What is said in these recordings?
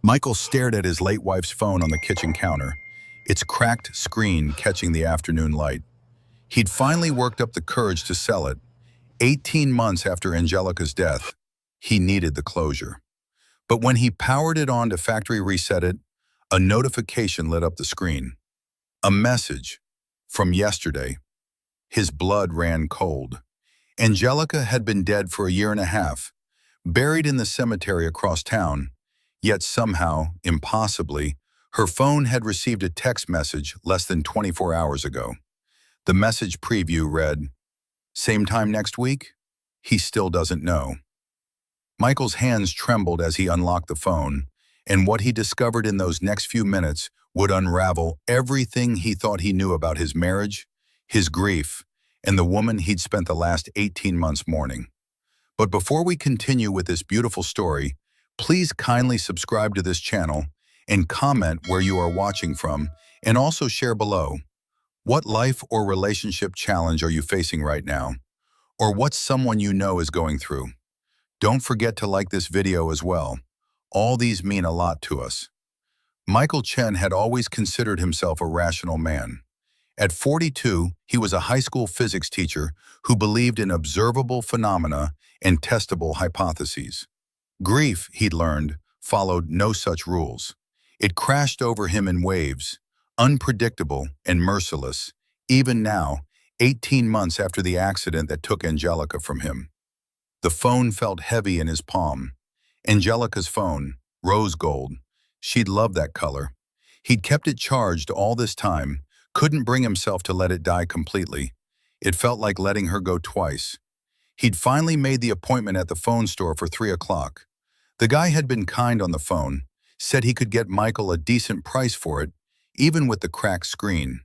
Michael stared at his late wife's phone on the kitchen counter, its cracked screen catching the afternoon light. He'd finally worked up the courage to sell it. 18 months after Angelica's death, he needed the closure. But when he powered it on to factory reset it, a notification lit up the screen. A message from yesterday. His blood ran cold. Angelica had been dead for a year and a half, buried in the cemetery across town, yet somehow, impossibly, her phone had received a text message less than 24 hours ago. The message preview read, "Same time next week? He still doesn't know." Michael's hands trembled as he unlocked the phone, and what he discovered in those next few minutes would unravel everything he thought he knew about his marriage, his grief, and the woman he'd spent the last 18 months mourning. But before we continue with this beautiful story, please kindly subscribe to this channel and comment where you are watching from, and also share below. What life or relationship challenge are you facing right now? Or what someone you know is going through? Don't forget to like this video as well. All these mean a lot to us. Michael Chen had always considered himself a rational man. At 42, he was a high school physics teacher who believed in observable phenomena and testable hypotheses. Grief, he'd learned, followed no such rules. It crashed over him in waves, unpredictable and merciless, even now, 18 months after the accident that took Angelica from him. The phone felt heavy in his palm. Angelica's phone, rose gold. She'd loved that color. He'd kept it charged all this time, couldn't bring himself to let it die completely. It felt like letting her go twice. He'd finally made the appointment at the phone store for 3 o'clock. The guy had been kind on the phone, said he could get Michael a decent price for it, even with the cracked screen.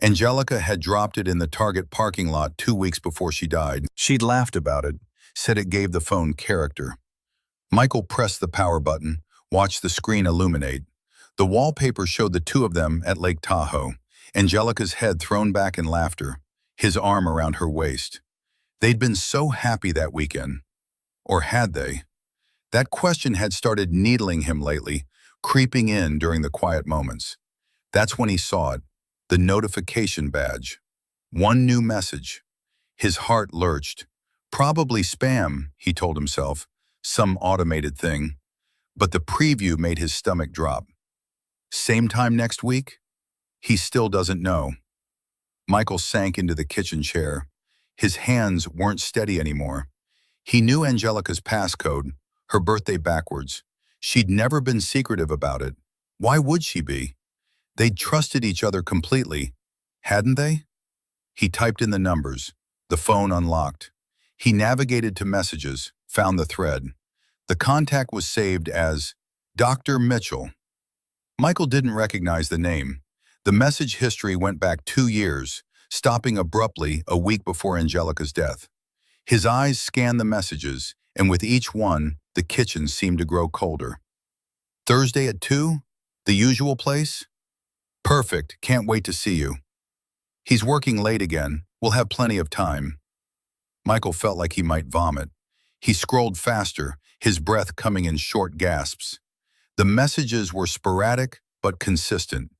Angelica had dropped it in the Target parking lot 2 weeks before she died. She'd laughed about it, said it gave the phone character. Michael pressed the power button, watched the screen illuminate. The wallpaper showed the two of them at Lake Tahoe, Angelica's head thrown back in laughter, his arm around her waist. They'd been so happy that weekend. Or had they? That question had started needling him lately, creeping in during the quiet moments. That's when he saw it, the notification badge. One new message. His heart lurched. Probably spam, he told himself, some automated thing. But the preview made his stomach drop. Same time next week? He still doesn't know. Michael sank into the kitchen chair. His hands weren't steady anymore. He knew Angelica's passcode, her birthday backwards. She'd never been secretive about it. Why would she be? They'd trusted each other completely, hadn't they? He typed in the numbers. The phone unlocked. He navigated to messages, found the thread. The contact was saved as Dr. Mitchell. Michael didn't recognize the name. The message history went back 2 years, stopping abruptly a week before Angelica's death. His eyes scanned the messages, and with each one, the kitchen seemed to grow colder. Thursday at 2? The usual place? Perfect, can't wait to see you. He's working late again, we'll have plenty of time. Michael felt like he might vomit. He scrolled faster, his breath coming in short gasps. The messages were sporadic but consistent.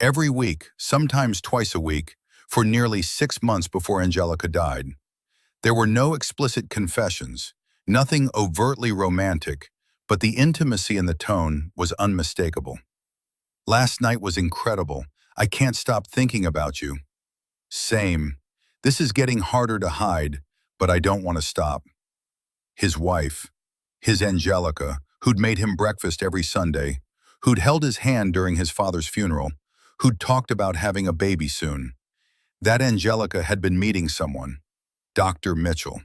Every week, sometimes twice a week, for nearly 6 months before Angelica died. There were no explicit confessions, nothing overtly romantic, but the intimacy in the tone was unmistakable. Last night was incredible. I can't stop thinking about you. Same. This is getting harder to hide, but I don't want to stop. His wife, his Angelica, who'd made him breakfast every Sunday, who'd held his hand during his father's funeral, who'd talked about having a baby soon. That Angelica had been meeting someone, Dr. Mitchell,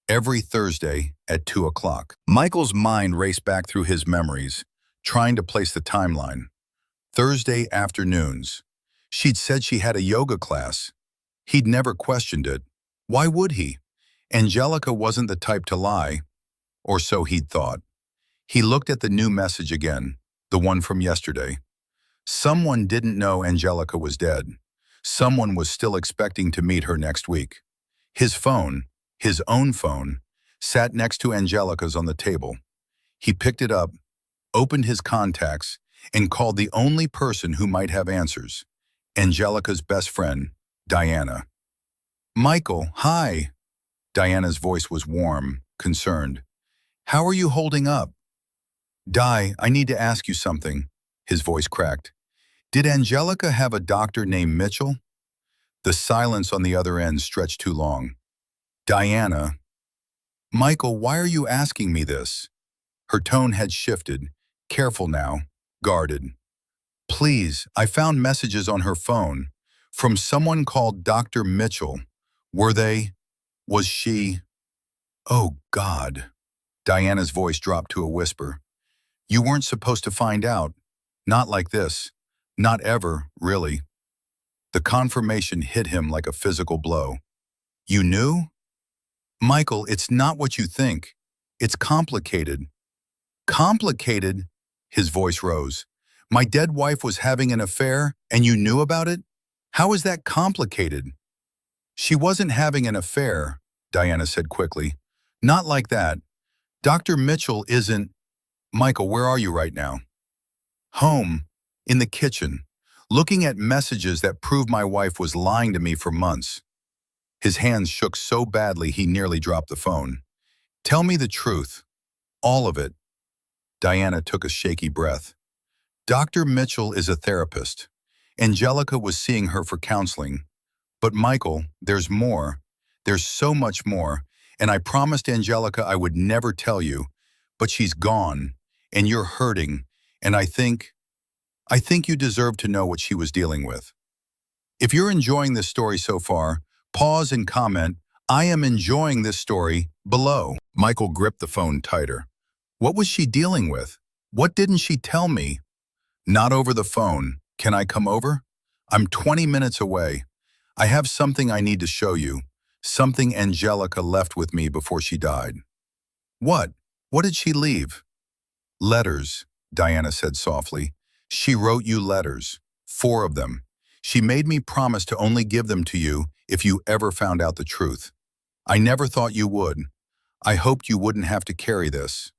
every Thursday at 2 o'clock. Michael's mind raced back through his memories, trying to place the timeline. Thursday afternoons. She'd said she had a yoga class. He'd never questioned it. Why would he? Angelica wasn't the type to lie, or so he'd thought. He looked at the new message again, the one from yesterday. Someone didn't know Angelica was dead. Someone was still expecting to meet her next week. His phone, his own phone, sat next to Angelica's on the table. He picked it up, opened his contacts, and called the only person who might have answers, Angelica's best friend, Diana. "Michael, hi." Diana's voice was warm, concerned. "How are you holding up?" "Di, I need to ask you something." His voice cracked. "Did Angelica have a doctor named Mitchell?" The silence on the other end stretched too long. "Diana." "Michael, why are you asking me this?" Her tone had shifted, careful now, guarded. "Please, I found messages on her phone from someone called Dr. Mitchell. Was she?" "Oh, God." Diana's voice dropped to a whisper. "You weren't supposed to find out. Not like this. Not ever, really." The confirmation hit him like a physical blow. "You knew?" "Michael, it's not what you think. It's complicated." "Complicated?" His voice rose. "My dead wife was having an affair, and you knew about it? How is that complicated?" "She wasn't having an affair," Diana said quickly. "Not like that. Dr. Mitchell isn't—" "Michael, where are you right now?" "Home, in the kitchen, looking at messages that prove my wife was lying to me for months." His hands shook so badly he nearly dropped the phone. "Tell me the truth. All of it." Diana took a shaky breath. "Dr. Mitchell is a therapist. Angelica was seeing her for counseling. But Michael, there's more. There's so much more, and I promised Angelica I would never tell you, but she's gone, and you're hurting, and I think you deserve to know what she was dealing with." If you're enjoying this story so far, pause and comment, "I am enjoying this story," below. Michael gripped the phone tighter. What was she dealing with? What didn't she tell me? "Not over the phone. Can I come over? I'm 20 minutes away. I have something I need to show you. Something Angelica left with me before she died." "What? What did she leave?" "Letters," Diana said softly. "She wrote you letters. 4 of them. She made me promise to only give them to you if you ever found out the truth. I never thought you would. I hoped you wouldn't have to carry this."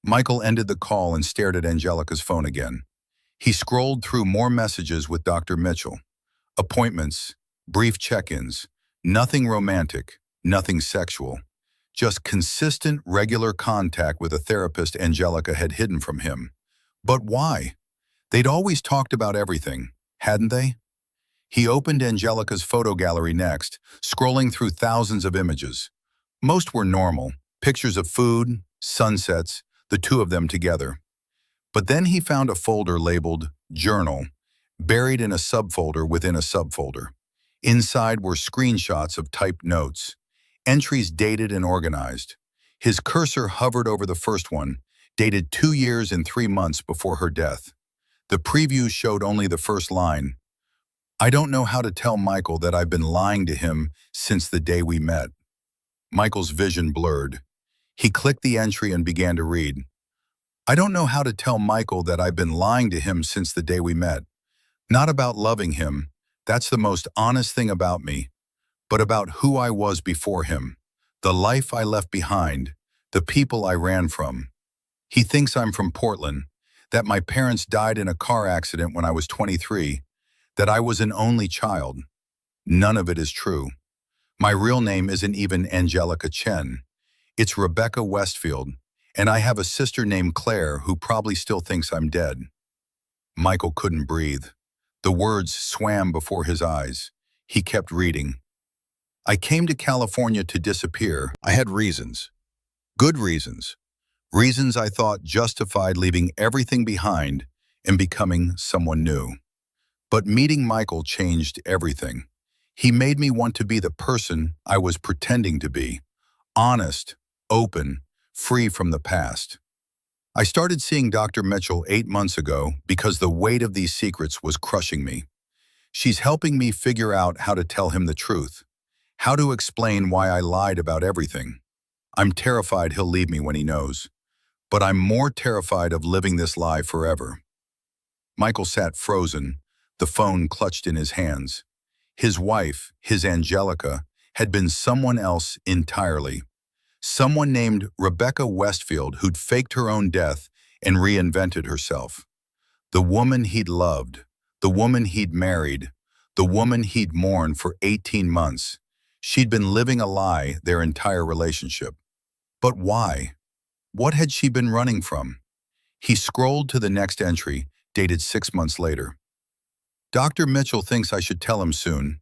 Michael ended the call and stared at Angelica's phone again. He scrolled through more messages with Dr. Mitchell. Appointments, brief check-ins, nothing romantic, nothing sexual. Just consistent, regular contact with a therapist Angelica had hidden from him. But why? They'd always talked about everything, hadn't they? He opened Angelica's photo gallery next, scrolling through thousands of images. Most were normal, pictures of food, sunsets, the two of them together. But then he found a folder labeled Journal, buried in a subfolder within a subfolder. Inside were screenshots of typed notes, entries dated and organized. His cursor hovered over the first one, dated 2 years and 3 months before her death. The preview showed only the first line. "I don't know how to tell Michael that I've been lying to him since the day we met." Michael's vision blurred. He clicked the entry and began to read. "I don't know how to tell Michael that I've been lying to him since the day we met. Not about loving him, that's the most honest thing about me, but about who I was before him, the life I left behind, the people I ran from. He thinks I'm from Portland, that my parents died in a car accident when I was 23, that I was an only child. None of it is true. My real name isn't even Angelica Chen. It's Rebecca Westfield, and I have a sister named Claire who probably still thinks I'm dead." Michael couldn't breathe. The words swam before his eyes. He kept reading. "I came to California to disappear. I had reasons. Good reasons. Reasons I thought justified leaving everything behind and becoming someone new. But meeting Michael changed everything. He made me want to be the person I was pretending to be. Honest, open, free from the past. I started seeing Dr. Mitchell 8 months ago because the weight of these secrets was crushing me. She's helping me figure out how to tell him the truth, how to explain why I lied about everything. I'm terrified he'll leave me when he knows, but I'm more terrified of living this lie forever." Michael sat frozen, the phone clutched in his hands. His wife, his Angelica, had been someone else entirely. Someone named Rebecca Westfield who'd faked her own death and reinvented herself. The woman he'd loved, the woman he'd married, the woman he'd mourned for 18 months. She'd been living a lie their entire relationship. But why? What had she been running from? He scrolled to the next entry, dated 6 months later. Dr. Mitchell thinks I should tell him soon.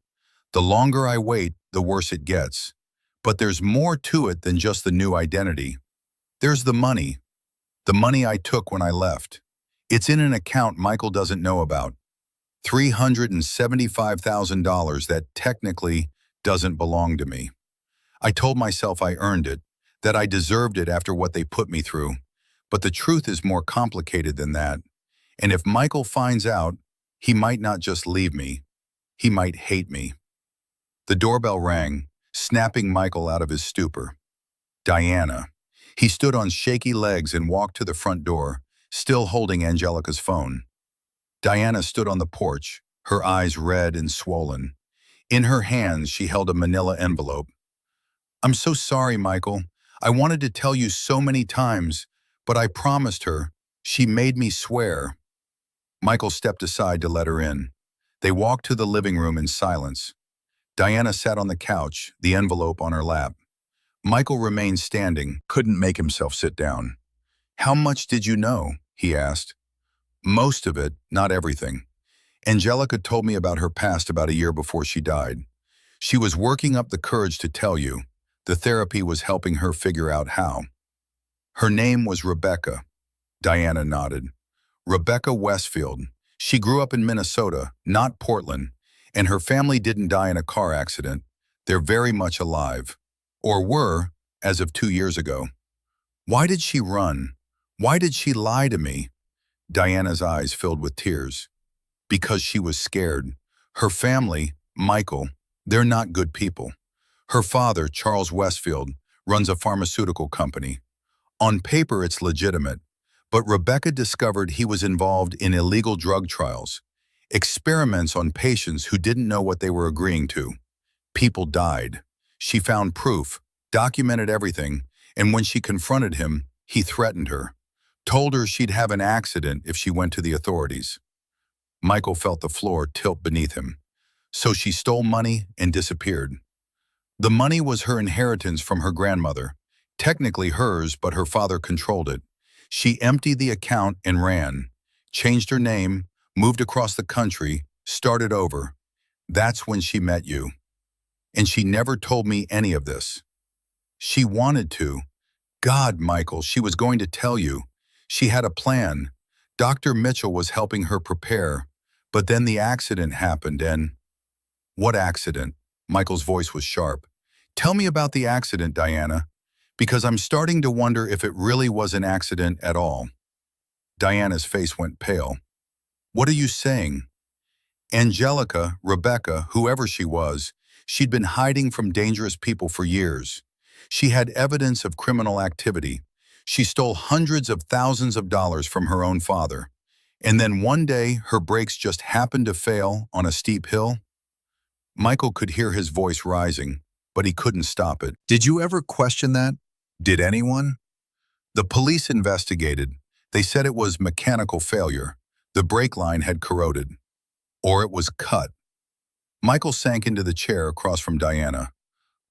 The longer I wait, the worse it gets. But there's more to it than just the new identity. There's the money I took when I left. It's in an account Michael doesn't know about. $375,000 that technically doesn't belong to me. I told myself I earned it, that I deserved it after what they put me through. But the truth is more complicated than that. And if Michael finds out, he might not just leave me. He might hate me. The doorbell rang, snapping Michael out of his stupor. Diana. He stood on shaky legs and walked to the front door, still holding Angelica's phone. Diana stood on the porch, her eyes red and swollen. In her hands, she held a manila envelope. "I'm so sorry, Michael. I wanted to tell you so many times, but I promised her. She made me swear." Michael stepped aside to let her in. They walked to the living room in silence. Diana sat on the couch, the envelope on her lap. Michael remained standing, couldn't make himself sit down. "How much did you know?" he asked. "Most of it, not everything. Angelica told me about her past about a year before she died. She was working up the courage to tell you. The therapy was helping her figure out how." "Her name was Rebecca." Diana nodded. "Rebecca Westfield. She grew up in Minnesota, not Portland, and her family didn't die in a car accident. They're very much alive. Or were, as of 2 years ago." "Why did she run? Why did she lie to me?" Diana's eyes filled with tears. "Because she was scared. Her family, Michael, they're not good people. Her father, Charles Westfield, runs a pharmaceutical company. On paper, it's legitimate, but Rebecca discovered he was involved in illegal drug trials, experiments on patients who didn't know what they were agreeing to. People died. She found proof, documented everything, and when she confronted him, he threatened her, told her she'd have an accident if she went to the authorities." Michael felt the floor tilt beneath him. "So she stole money and disappeared." "The money was her inheritance from her grandmother. Technically hers, but her father controlled it. She emptied the account and ran, changed her name, moved across the country, started over. That's when she met you. And she never told me any of this. She wanted to. God, Michael, she was going to tell you. She had a plan. Dr. Mitchell was helping her prepare. But then the accident happened and—" "What accident?" Michael's voice was sharp. "Tell me about the accident, Diana, because I'm starting to wonder if it really was an accident at all." Diana's face went pale. "What are you saying?" "Angelica, Rebecca, whoever she was, she'd been hiding from dangerous people for years. She had evidence of criminal activity. She stole hundreds of thousands of dollars from her own father. And then one day, her brakes just happened to fail on a steep hill." Michael could hear his voice rising, but he couldn't stop it. "Did you ever question that? Did anyone?" "The police investigated. They said it was mechanical failure. The brake line had corroded. Or it was cut." Michael sank into the chair across from Diana.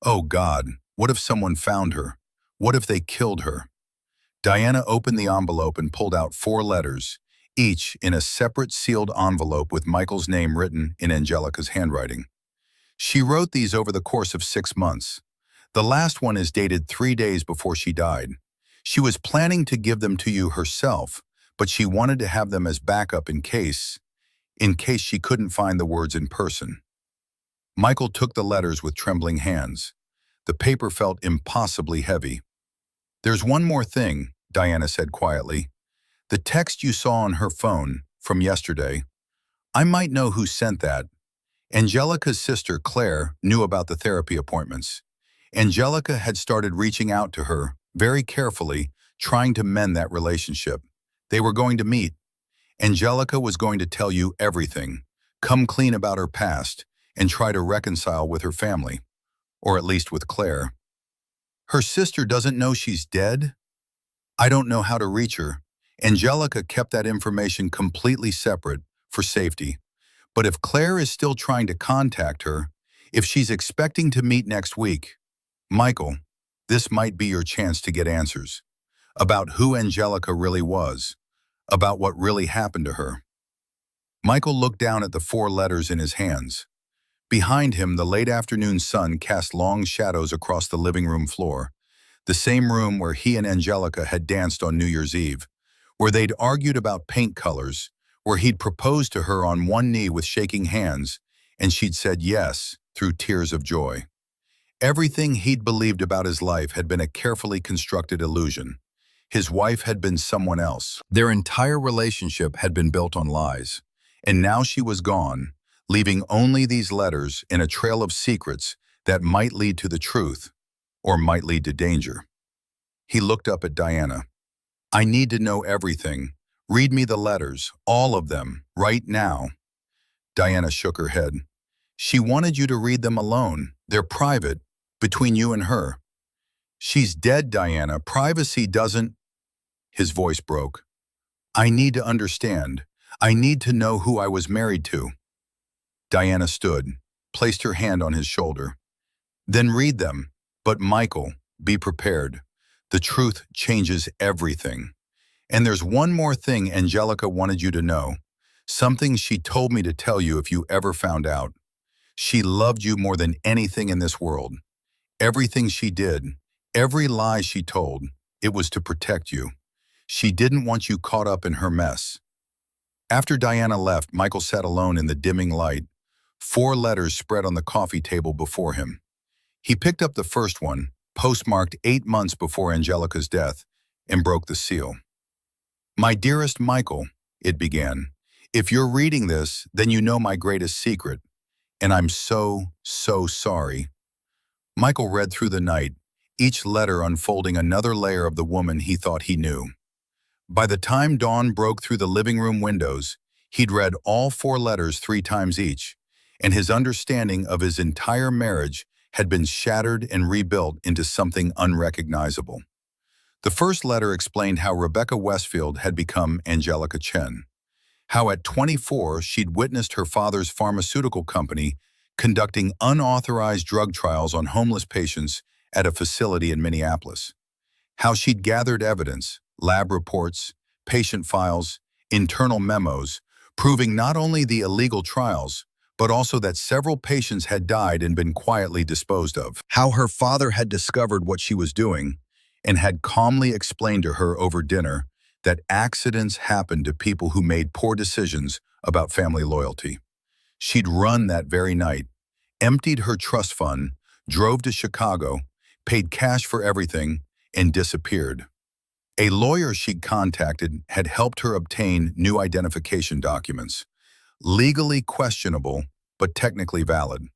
"Oh God, what if someone found her? What if they killed her?" Diana opened the envelope and pulled out 4 letters, each in a separate sealed envelope with Michael's name written in Angelica's handwriting. She wrote these over the course of 6 months. The last one is dated 3 days before she died. She was planning to give them to you herself, but she wanted to have them as backup in case she couldn't find the words in person. Michael took the letters with trembling hands. The paper felt impossibly heavy. "There's one more thing," Diana said quietly. "The text you saw on her phone from yesterday. I might know who sent that. Angelica's sister, Claire, knew about the therapy appointments. Angelica had started reaching out to her, very carefully, trying to mend that relationship. They were going to meet. Angelica was going to tell you everything, come clean about her past, and try to reconcile with her family, or at least with Claire. Her sister doesn't know she's dead? I don't know how to reach her. Angelica kept that information completely separate for safety. But if Claire is still trying to contact her, if she's expecting to meet next week, Michael, this might be your chance to get answers about who Angelica really was, about what really happened to her. Michael looked down at the 4 letters in his hands. Behind him, the late afternoon sun cast long shadows across the living room floor, the same room where he and Angelica had danced on New Year's Eve, where they'd argued about paint colors, where he'd proposed to her on one knee with shaking hands, and she'd said yes through tears of joy. Everything he'd believed about his life had been a carefully constructed illusion. His wife had been someone else. Their entire relationship had been built on lies. And now she was gone, leaving only these letters in a trail of secrets that might lead to the truth or might lead to danger. He looked up at Diana. I need to know everything. Read me the letters, all of them, right now. Diana shook her head. She wanted you to read them alone. They're private, between you and her. She's dead, Diana. Privacy doesn't... His voice broke. I need to understand. I need to know who I was married to. Diana stood, placed her hand on his shoulder. Then read them. But Michael, be prepared. The truth changes everything. And there's one more thing Angelica wanted you to know. Something she told me to tell you if you ever found out. She loved you more than anything in this world. Everything she did, every lie she told, it was to protect you. She didn't want you caught up in her mess. After Diana left, Michael sat alone in the dimming light, 4 letters spread on the coffee table before him. He picked up the first one, postmarked 8 months before Angelica's death, and broke the seal. My dearest Michael, it began, if you're reading this, then you know my greatest secret, and I'm so sorry. Michael read through the night, each letter unfolding another layer of the woman he thought he knew. By the time dawn broke through the living room windows, he'd read all 4 letters 3 times each, and his understanding of his entire marriage had been shattered and rebuilt into something unrecognizable. The first letter explained how Rebecca Westfield had become Angelica Chen, how at 24 she'd witnessed her father's pharmaceutical company conducting unauthorized drug trials on homeless patients at a facility in Minneapolis, how she'd gathered evidence, lab reports, patient files, internal memos, proving not only the illegal trials, but also that several patients had died and been quietly disposed of. How her father had discovered what she was doing and had calmly explained to her over dinner that accidents happened to people who made poor decisions about family loyalty. She'd run that very night, emptied her trust fund, drove to Chicago, paid cash for everything, and disappeared. A lawyer she'd contacted had helped her obtain new identification documents, legally questionable, but technically valid.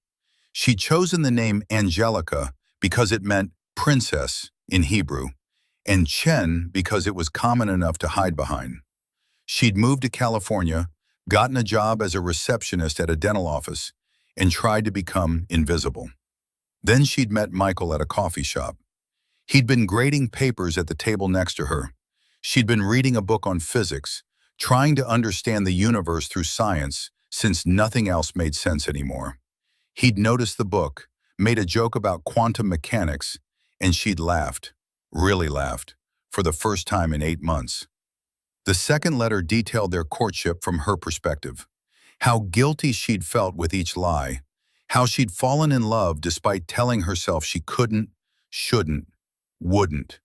She'd chosen the name Angelica because it meant princess in Hebrew, and Chen because it was common enough to hide behind. She'd moved to California, gotten a job as a receptionist at a dental office, and tried to become invisible. Then she'd met Michael at a coffee shop. He'd been grading papers at the table next to her. She'd been reading a book on physics, trying to understand the universe through science, since nothing else made sense anymore. He'd noticed the book, made a joke about quantum mechanics, and she'd laughed, really laughed, for the first time in 8 months. The second letter detailed their courtship from her perspective, how guilty she'd felt with each lie, how she'd fallen in love despite telling herself she couldn't, shouldn't, wouldn't,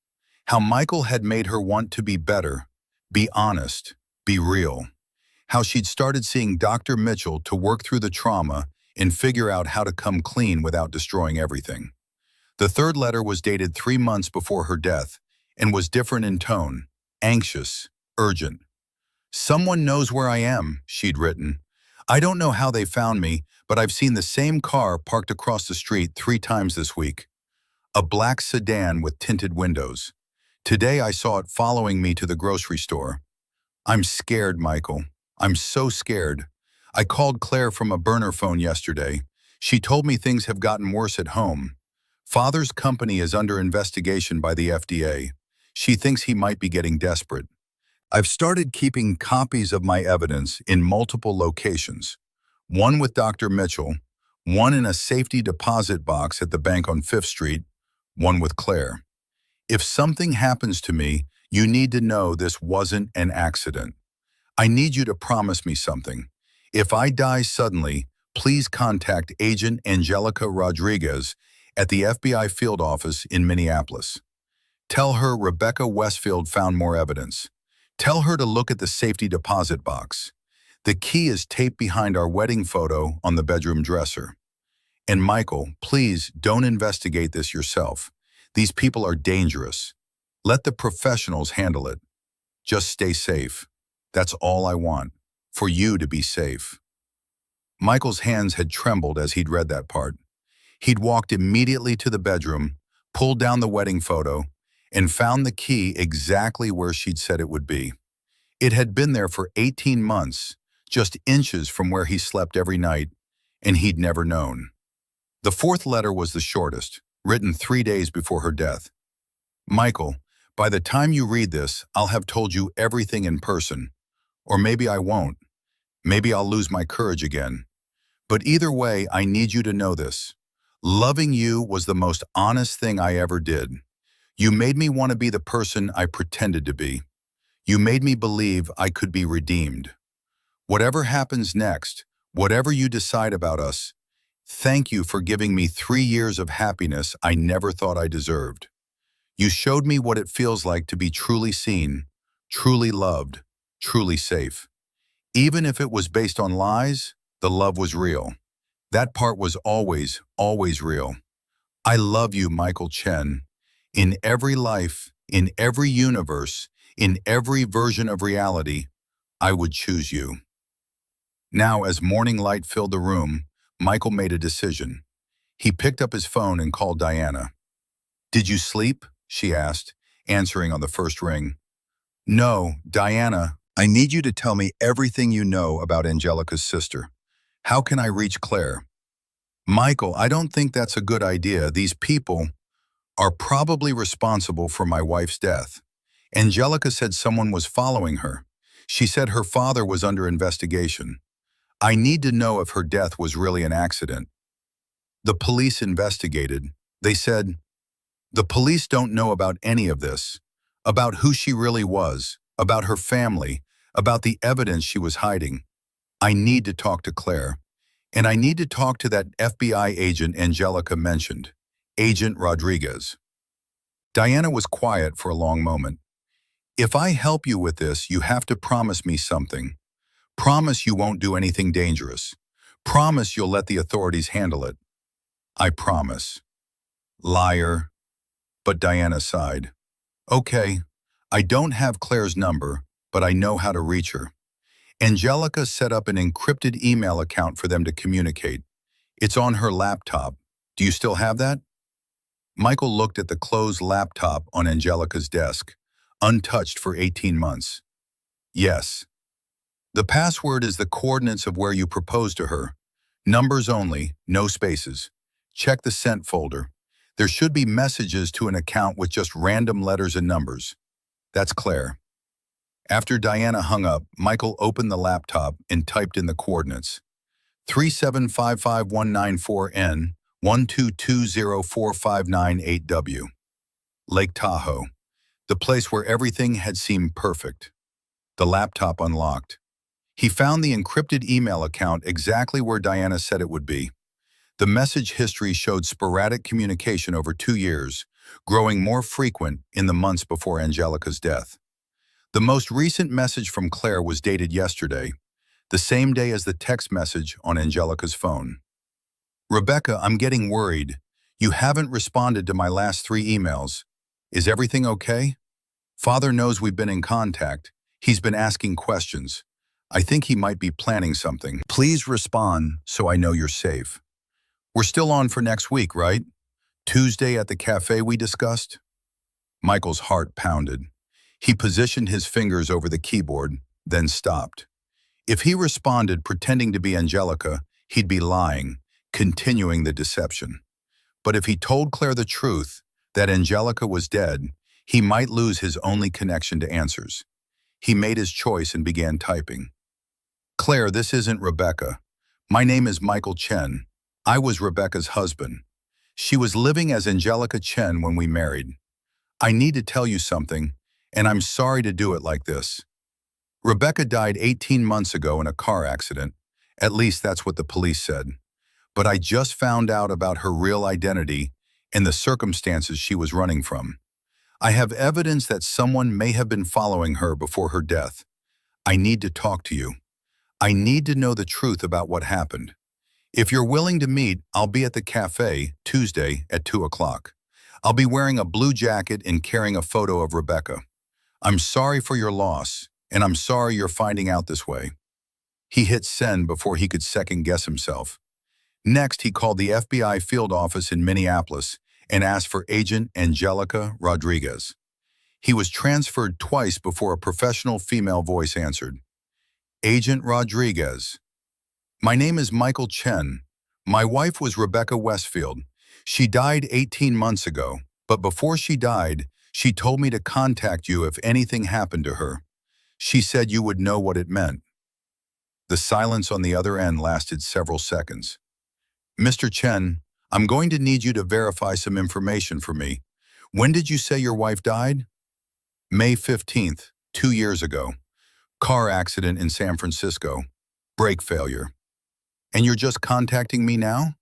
how Michael had made her want to be better, be honest, be real, how she'd started seeing Dr. Mitchell to work through the trauma and figure out how to come clean without destroying everything. The third letter was dated 3 months before her death and was different in tone, anxious, urgent. Someone knows where I am, she'd written. I don't know how they found me, but I've seen the same car parked across the street 3 times this week. A black sedan with tinted windows. Today I saw it following me to the grocery store. I'm scared, Michael. I'm so scared. I called Claire from a burner phone yesterday. She told me things have gotten worse at home. Father's company is under investigation by the FDA. She thinks he might be getting desperate. I've started keeping copies of my evidence in multiple locations. One with Dr. Mitchell, one in a safety deposit box at the bank on 5th Street, one with Claire. If something happens to me, you need to know this wasn't an accident. I need you to promise me something. If I die suddenly, please contact Agent Angelica Rodriguez at the FBI field office in Minneapolis. Tell her Rebecca Westfield found more evidence. Tell her to look at the safety deposit box. The key is taped behind our wedding photo on the bedroom dresser. And Michael, please don't investigate this yourself. These people are dangerous. Let the professionals handle it. Just stay safe. That's all I want, for you to be safe. Michael's hands had trembled as he'd read that part. He'd walked immediately to the bedroom, pulled down the wedding photo, and found the key exactly where she'd said it would be. It had been there for 18 months, just inches from where he slept every night, and he'd never known. The fourth letter was the shortest, written 3 days before her death. Michael, by the time you read this, I'll have told you everything in person. Or maybe I won't. Maybe I'll lose my courage again. But either way, I need you to know this. Loving you was the most honest thing I ever did. You made me want to be the person I pretended to be. You made me believe I could be redeemed. Whatever happens next, whatever you decide about us, thank you for giving me 3 years of happiness I never thought I deserved. You showed me what it feels like to be truly seen, truly loved, truly safe. Even if it was based on lies, the love was real. That part was always, always real. I love you, Michael Chen. In every life, in every universe, in every version of reality, I would choose you. Now, as morning light filled the room, Michael made a decision. He picked up his phone and called Diana. "Did you sleep?" she asked, answering on the first ring. "No, Diana, I need you to tell me everything you know about Angelica's sister. How can I reach Claire?" "Michael, I don't think that's a good idea. These people are probably responsible for my wife's death. Angelica said someone was following her. She said her father was under investigation. I need to know if her death was really an accident." The police investigated. They said, "The police don't know about any of this, about who she really was, about her family, about the evidence she was hiding. I need to talk to Claire. And I need to talk to that FBI agent Angelica mentioned, Agent Rodriguez." Diana was quiet for a long moment. "If I help you with this, you have to promise me something. Promise you won't do anything dangerous. Promise you'll let the authorities handle it." "I promise." Liar. But Diana sighed. "Okay, I don't have Claire's number, but I know how to reach her. Angelica set up an encrypted email account for them to communicate. It's on her laptop. Do you still have that?" Michael looked at the closed laptop on Angelica's desk, untouched for 18 months. "Yes. The password is the coordinates of where you proposed to her. Numbers only, no spaces. Check the sent folder. There should be messages to an account with just random letters and numbers. That's Claire." After Diana hung up, Michael opened the laptop and typed in the coordinates. 3755194N, 1220459 Lake Tahoe, the place where everything had seemed perfect. The laptop unlocked. He found the encrypted email account exactly where Diana said it would be. The message history showed sporadic communication over 2 years, growing more frequent in the months before Angelica's death. The most recent message from Claire was dated yesterday, the same day as the text message on Angelica's phone. "Rebecca, I'm getting worried. You haven't responded to my last 3 emails. Is everything okay? Father knows we've been in contact. He's been asking questions. I think he might be planning something. Please respond so I know you're safe. We're still on for next week, right? Tuesday at the cafe we discussed?" Michael's heart pounded. He positioned his fingers over the keyboard, then stopped. If he responded pretending to be Angelica, he'd be lying, continuing the deception. But if he told Claire the truth, that Angelica was dead, he might lose his only connection to answers. He made his choice and began typing. Claire, this isn't Rebecca. My name is Michael Chen. I was Rebecca's husband. She was living as Angelica Chen when we married. I need to tell you something, and I'm sorry to do it like this. Rebecca died 18 months ago in a car accident. At least that's what the police said. But I just found out about her real identity and the circumstances she was running from. I have evidence that someone may have been following her before her death. I need to talk to you. I need to know the truth about what happened. If you're willing to meet, I'll be at the cafe Tuesday at 2 o'clock. I'll be wearing a blue jacket and carrying a photo of Rebecca. I'm sorry for your loss, and I'm sorry you're finding out this way. He hit send before he could second-guess himself. Next, he called the FBI field office in Minneapolis and asked for Agent Angelica Rodriguez. He was transferred twice before a professional female voice answered. Agent Rodriguez. My name is Michael Chen. My wife was Rebecca Westfield. She died 18 months ago, but before she died, she told me to contact you if anything happened to her. She said you would know what it meant. The silence on the other end lasted several seconds. Mr. Chen, I'm going to need you to verify some information for me. When did you say your wife died? May 15th, 2 years ago. Car accident in San Francisco. Brake failure. And you're just contacting me now?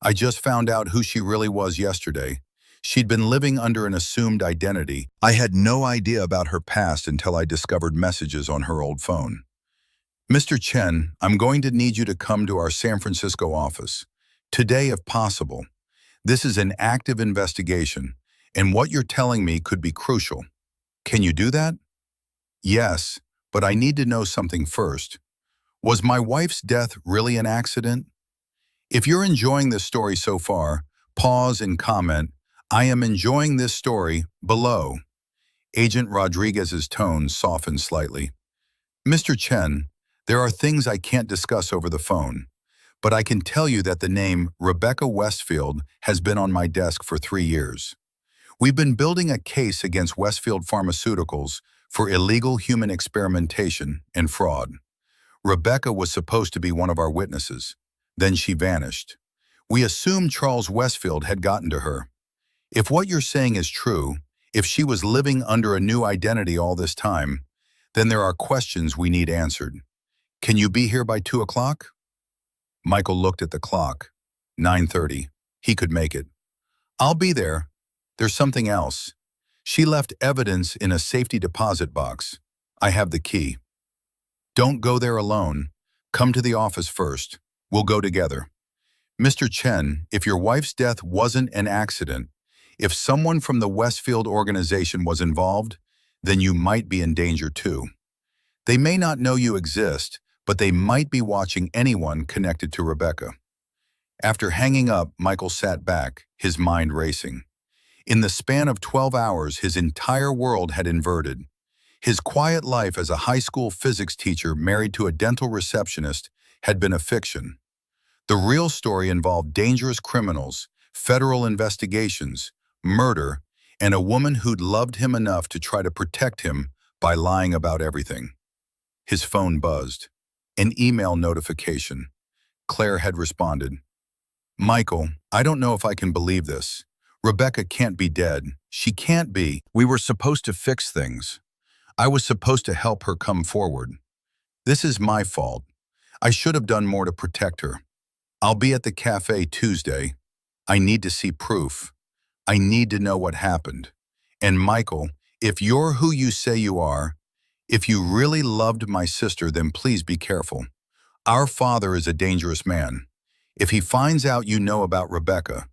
I just found out who she really was yesterday. She'd been living under an assumed identity. I had no idea about her past until I discovered messages on her old phone. Mr. Chen, I'm going to need you to come to our San Francisco office. Today, if possible. This is an active investigation, and what you're telling me could be crucial. Can you do that? Yes, but I need to know something first. Was my wife's death really an accident? If you're enjoying this story so far, pause and comment, I am enjoying this story, below. Agent Rodriguez's tone softened slightly. Mr. Chen, there are things I can't discuss over the phone, but I can tell you that the name Rebecca Westfield has been on my desk for 3 years. We've been building a case against Westfield Pharmaceuticals for illegal human experimentation and fraud. Rebecca was supposed to be one of our witnesses. Then she vanished. We assumed Charles Westfield had gotten to her. If what you're saying is true, if she was living under a new identity all this time, then there are questions we need answered. Can you be here by 2 o'clock? Michael looked at the clock. 9:30. He could make it. I'll be there. There's something else. She left evidence in a safety deposit box. I have the key. Don't go there alone. Come to the office first. We'll go together. Mr. Chen, if your wife's death wasn't an accident, if someone from the Westfield organization was involved, then you might be in danger too. They may not know you exist, but they might be watching anyone connected to Rebecca. After hanging up, Michael sat back, his mind racing. In the span of 12 hours, his entire world had inverted. His quiet life as a high school physics teacher married to a dental receptionist had been a fiction. The real story involved dangerous criminals, federal investigations, murder, and a woman who'd loved him enough to try to protect him by lying about everything. His phone buzzed. An email notification. Claire had responded. Michael, I don't know if I can believe this. Rebecca can't be dead. She can't be. We were supposed to fix things. I was supposed to help her come forward. This is my fault. I should have done more to protect her. I'll be at the cafe Tuesday. I need to see proof. I need to know what happened. And Michael, if you're who you say you are, if you really loved my sister, then please be careful. Our father is a dangerous man. If he finds out you know about Rebecca,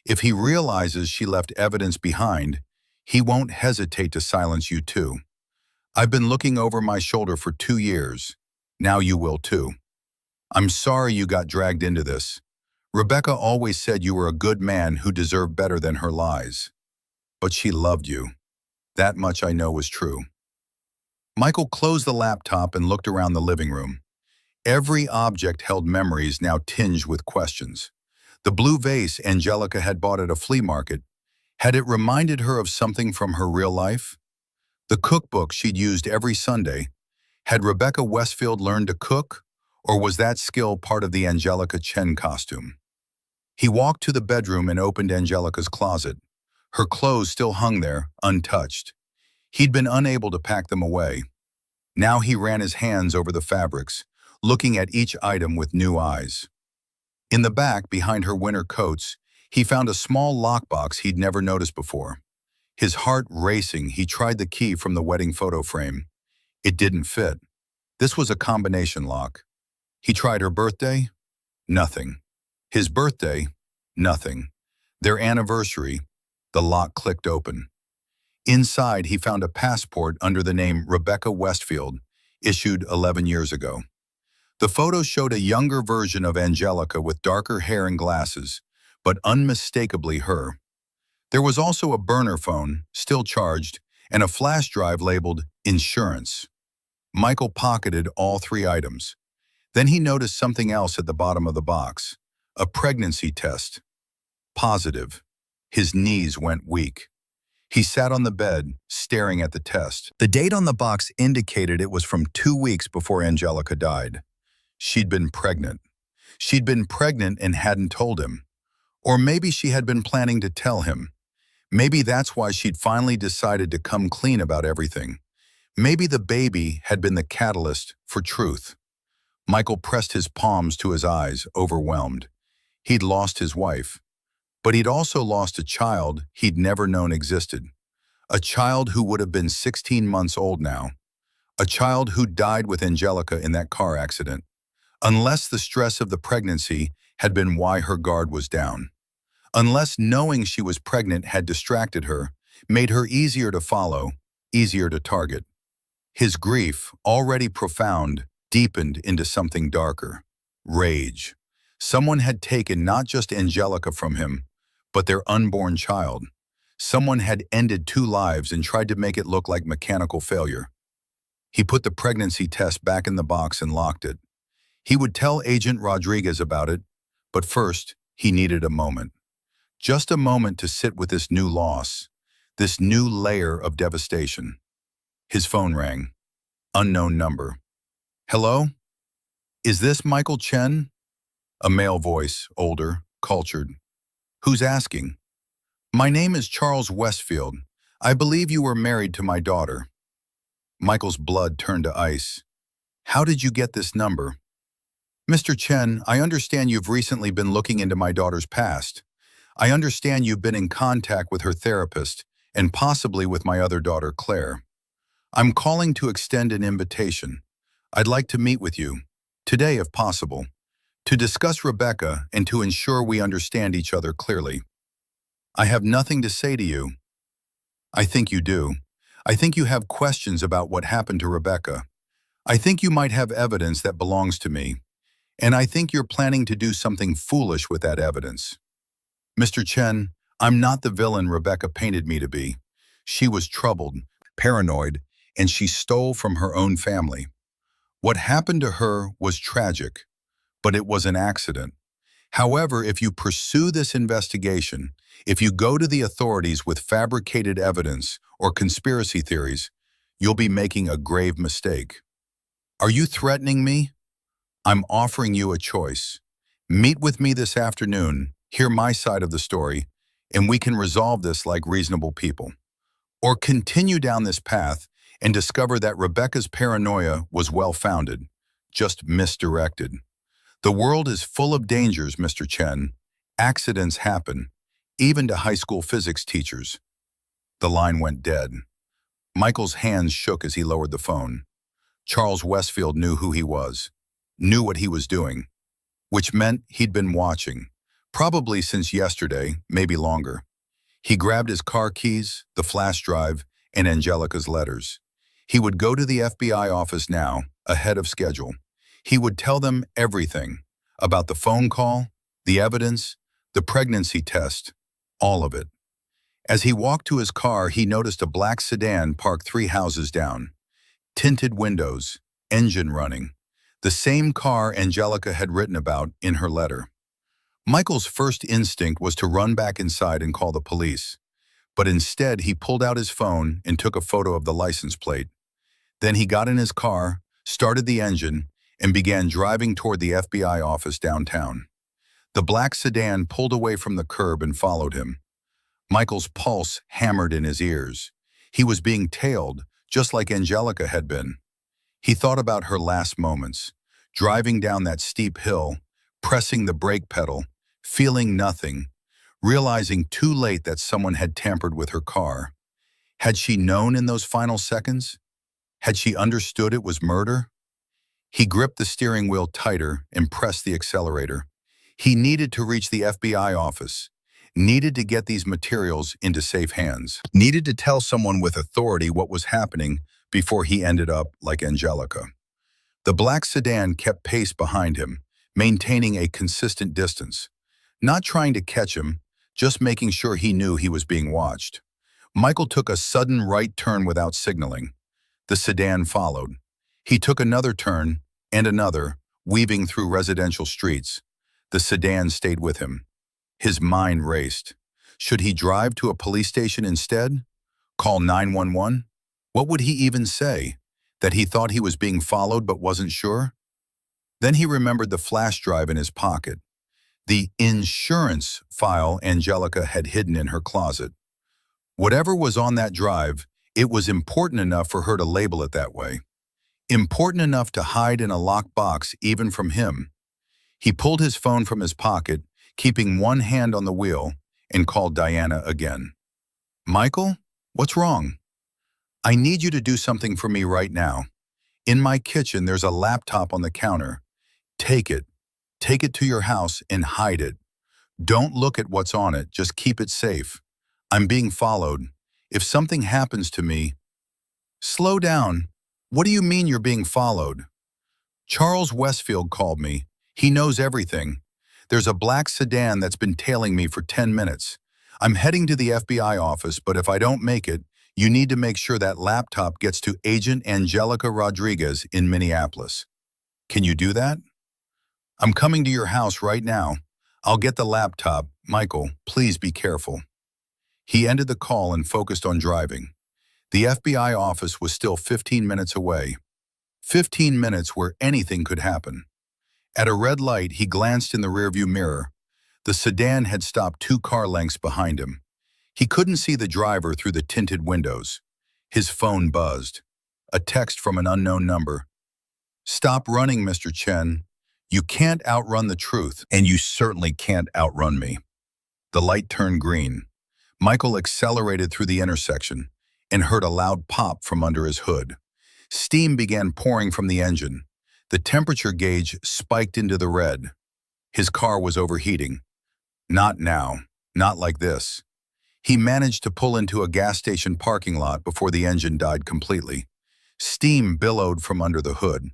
if he realizes she left evidence behind, he won't hesitate to silence you too. I've been looking over my shoulder for 2 years. Now you will too. I'm sorry you got dragged into this. Rebecca always said you were a good man who deserved better than her lies. But she loved you. That much I know was true. Michael closed the laptop and looked around the living room. Every object held memories now tinged with questions. The blue vase Angelica had bought at a flea market, had it reminded her of something from her real life? The cookbook she'd used every Sunday. Had Rebecca Westfield learned to cook, or was that skill part of the Angelica Chen costume? He walked to the bedroom and opened Angelica's closet. Her clothes still hung there, untouched. He'd been unable to pack them away. Now he ran his hands over the fabrics, looking at each item with new eyes. In the back, behind her winter coats, he found a small lockbox he'd never noticed before. His heart racing, he tried the key from the wedding photo frame. It didn't fit. This was a combination lock. He tried her birthday. Nothing. His birthday. Nothing. Their anniversary. The lock clicked open. Inside, he found a passport under the name Rebecca Westfield, issued 11 years ago. The photo showed a younger version of Angelica with darker hair and glasses, but unmistakably her. There was also a burner phone, still charged, and a flash drive labeled Insurance. Michael pocketed all 3 items. Then he noticed something else at the bottom of the box. A pregnancy test. Positive. His knees went weak. He sat on the bed, staring at the test. The date on the box indicated it was from 2 weeks before Angelica died. She'd been pregnant. She'd been pregnant and hadn't told him. Or maybe she had been planning to tell him. Maybe that's why she'd finally decided to come clean about everything. Maybe the baby had been the catalyst for truth. Michael pressed his palms to his eyes, overwhelmed. He'd lost his wife. But he'd also lost a child he'd never known existed. A child who would have been 16 months old now. A child who died with Angelica in that car accident. Unless the stress of the pregnancy had been why her guard was down. Unless knowing she was pregnant had distracted her, made her easier to follow, easier to target. His grief, already profound, deepened into something darker. Rage. Someone had taken not just Angelica from him, but their unborn child. Someone had ended 2 lives and tried to make it look like mechanical failure. He put the pregnancy test back in the box and locked it. He would tell Agent Rodriguez about it, but first, he needed a moment. Just a moment to sit with this new loss, this new layer of devastation. His phone rang. Unknown number. Hello? Is this Michael Chen? A male voice, older, cultured. Who's asking? My name is Charles Westfield. I believe you were married to my daughter. Michael's blood turned to ice. How did you get this number? Mr. Chen, I understand you've recently been looking into my daughter's past. I understand you've been in contact with her therapist and possibly with my other daughter, Claire. I'm calling to extend an invitation. I'd like to meet with you, today if possible, to discuss Rebecca and to ensure we understand each other clearly. I have nothing to say to you. I think you do. I think you have questions about what happened to Rebecca. I think you might have evidence that belongs to me. And I think you're planning to do something foolish with that evidence. Mr. Chen, I'm not the villain Rebecca painted me to be. She was troubled, paranoid, and she stole from her own family. What happened to her was tragic, but it was an accident. However, if you pursue this investigation, if you go to the authorities with fabricated evidence or conspiracy theories, you'll be making a grave mistake. Are you threatening me? I'm offering you a choice. Meet with me this afternoon, hear my side of the story, and we can resolve this like reasonable people. Or continue down this path and discover that Rebecca's paranoia was well-founded, just misdirected. The world is full of dangers, Mr. Chen. Accidents happen, even to high school physics teachers. The line went dead. Michael's hands shook as he lowered the phone. Charles Westfield knew who he was, knew what he was doing, which meant he'd been watching, probably since yesterday, maybe longer. He grabbed his car keys, the flash drive, and Angelica's letters. He would go to the FBI office now, ahead of schedule. He would tell them everything about the phone call, the evidence, the pregnancy test, all of it. As he walked to his car, he noticed a black sedan parked 3 houses down. Tinted windows, engine running. The same car Angelica had written about in her letter. Michael's first instinct was to run back inside and call the police. But instead, he pulled out his phone and took a photo of the license plate. Then he got in his car, started the engine, and began driving toward the FBI office downtown. The black sedan pulled away from the curb and followed him. Michael's pulse hammered in his ears. He was being tailed, just like Angelica had been. He thought about her last moments, driving down that steep hill, pressing the brake pedal, feeling nothing, realizing too late that someone had tampered with her car. Had she known in those final seconds? Had she understood it was murder? He gripped the steering wheel tighter and pressed the accelerator. He needed to reach the FBI office, needed to get these materials into safe hands, needed to tell someone with authority what was happening before he ended up like Angelica. The black sedan kept pace behind him, maintaining a consistent distance. Not trying to catch him, just making sure he knew he was being watched. Michael took a sudden right turn without signaling. The sedan followed. He took another turn and another, weaving through residential streets. The sedan stayed with him. His mind raced. Should he drive to a police station instead? Call 911? What would he even say? That he thought he was being followed but wasn't sure? Then he remembered the flash drive in his pocket, the insurance file Angelica had hidden in her closet. Whatever was on that drive, it was important enough for her to label it that way. Important enough to hide in a locked box even from him. He pulled his phone from his pocket, keeping one hand on the wheel, and called Diana again. Michael, what's wrong? I need you to do something for me right now. In my kitchen, there's a laptop on the counter. Take it. Take it to your house and hide it. Don't look at what's on it, just keep it safe. I'm being followed. If something happens to me... Slow down. What do you mean you're being followed? Charles Westfield called me. He knows everything. There's a black sedan that's been tailing me for 10 minutes. I'm heading to the FBI office, but if I don't make it, you need to make sure that laptop gets to Agent Angelica Rodriguez in Minneapolis. Can you do that? I'm coming to your house right now. I'll get the laptop. Michael, please be careful. He ended the call and focused on driving. The FBI office was still 15 minutes away. 15 minutes where anything could happen. At a red light, he glanced in the rearview mirror. The sedan had stopped 2 car lengths behind him. He couldn't see the driver through the tinted windows. His phone buzzed. A text from an unknown number. Stop running, Mr. Chen. You can't outrun the truth, and you certainly can't outrun me. The light turned green. Michael accelerated through the intersection and heard a loud pop from under his hood. Steam began pouring from the engine. The temperature gauge spiked into the red. His car was overheating. Not now. Not like this. He managed to pull into a gas station parking lot before the engine died completely. Steam billowed from under the hood.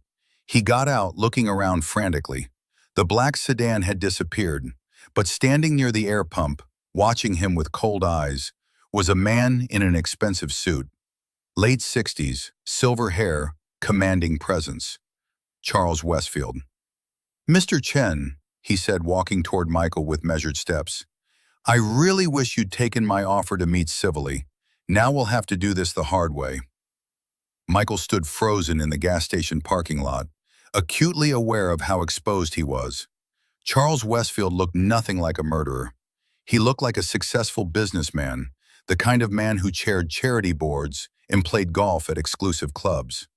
He got out, looking around frantically. The black sedan had disappeared, but standing near the air pump, watching him with cold eyes, was a man in an expensive suit. Late 60s, silver hair, commanding presence. Charles Westfield. Mr. Chen, he said, walking toward Michael with measured steps. I really wish you'd taken my offer to meet civilly. Now we'll have to do this the hard way. Michael stood frozen in the gas station parking lot, acutely aware of how exposed he was. Charles Westfield looked nothing like a murderer. He looked like a successful businessman, the kind of man who chaired charity boards and played golf at exclusive clubs.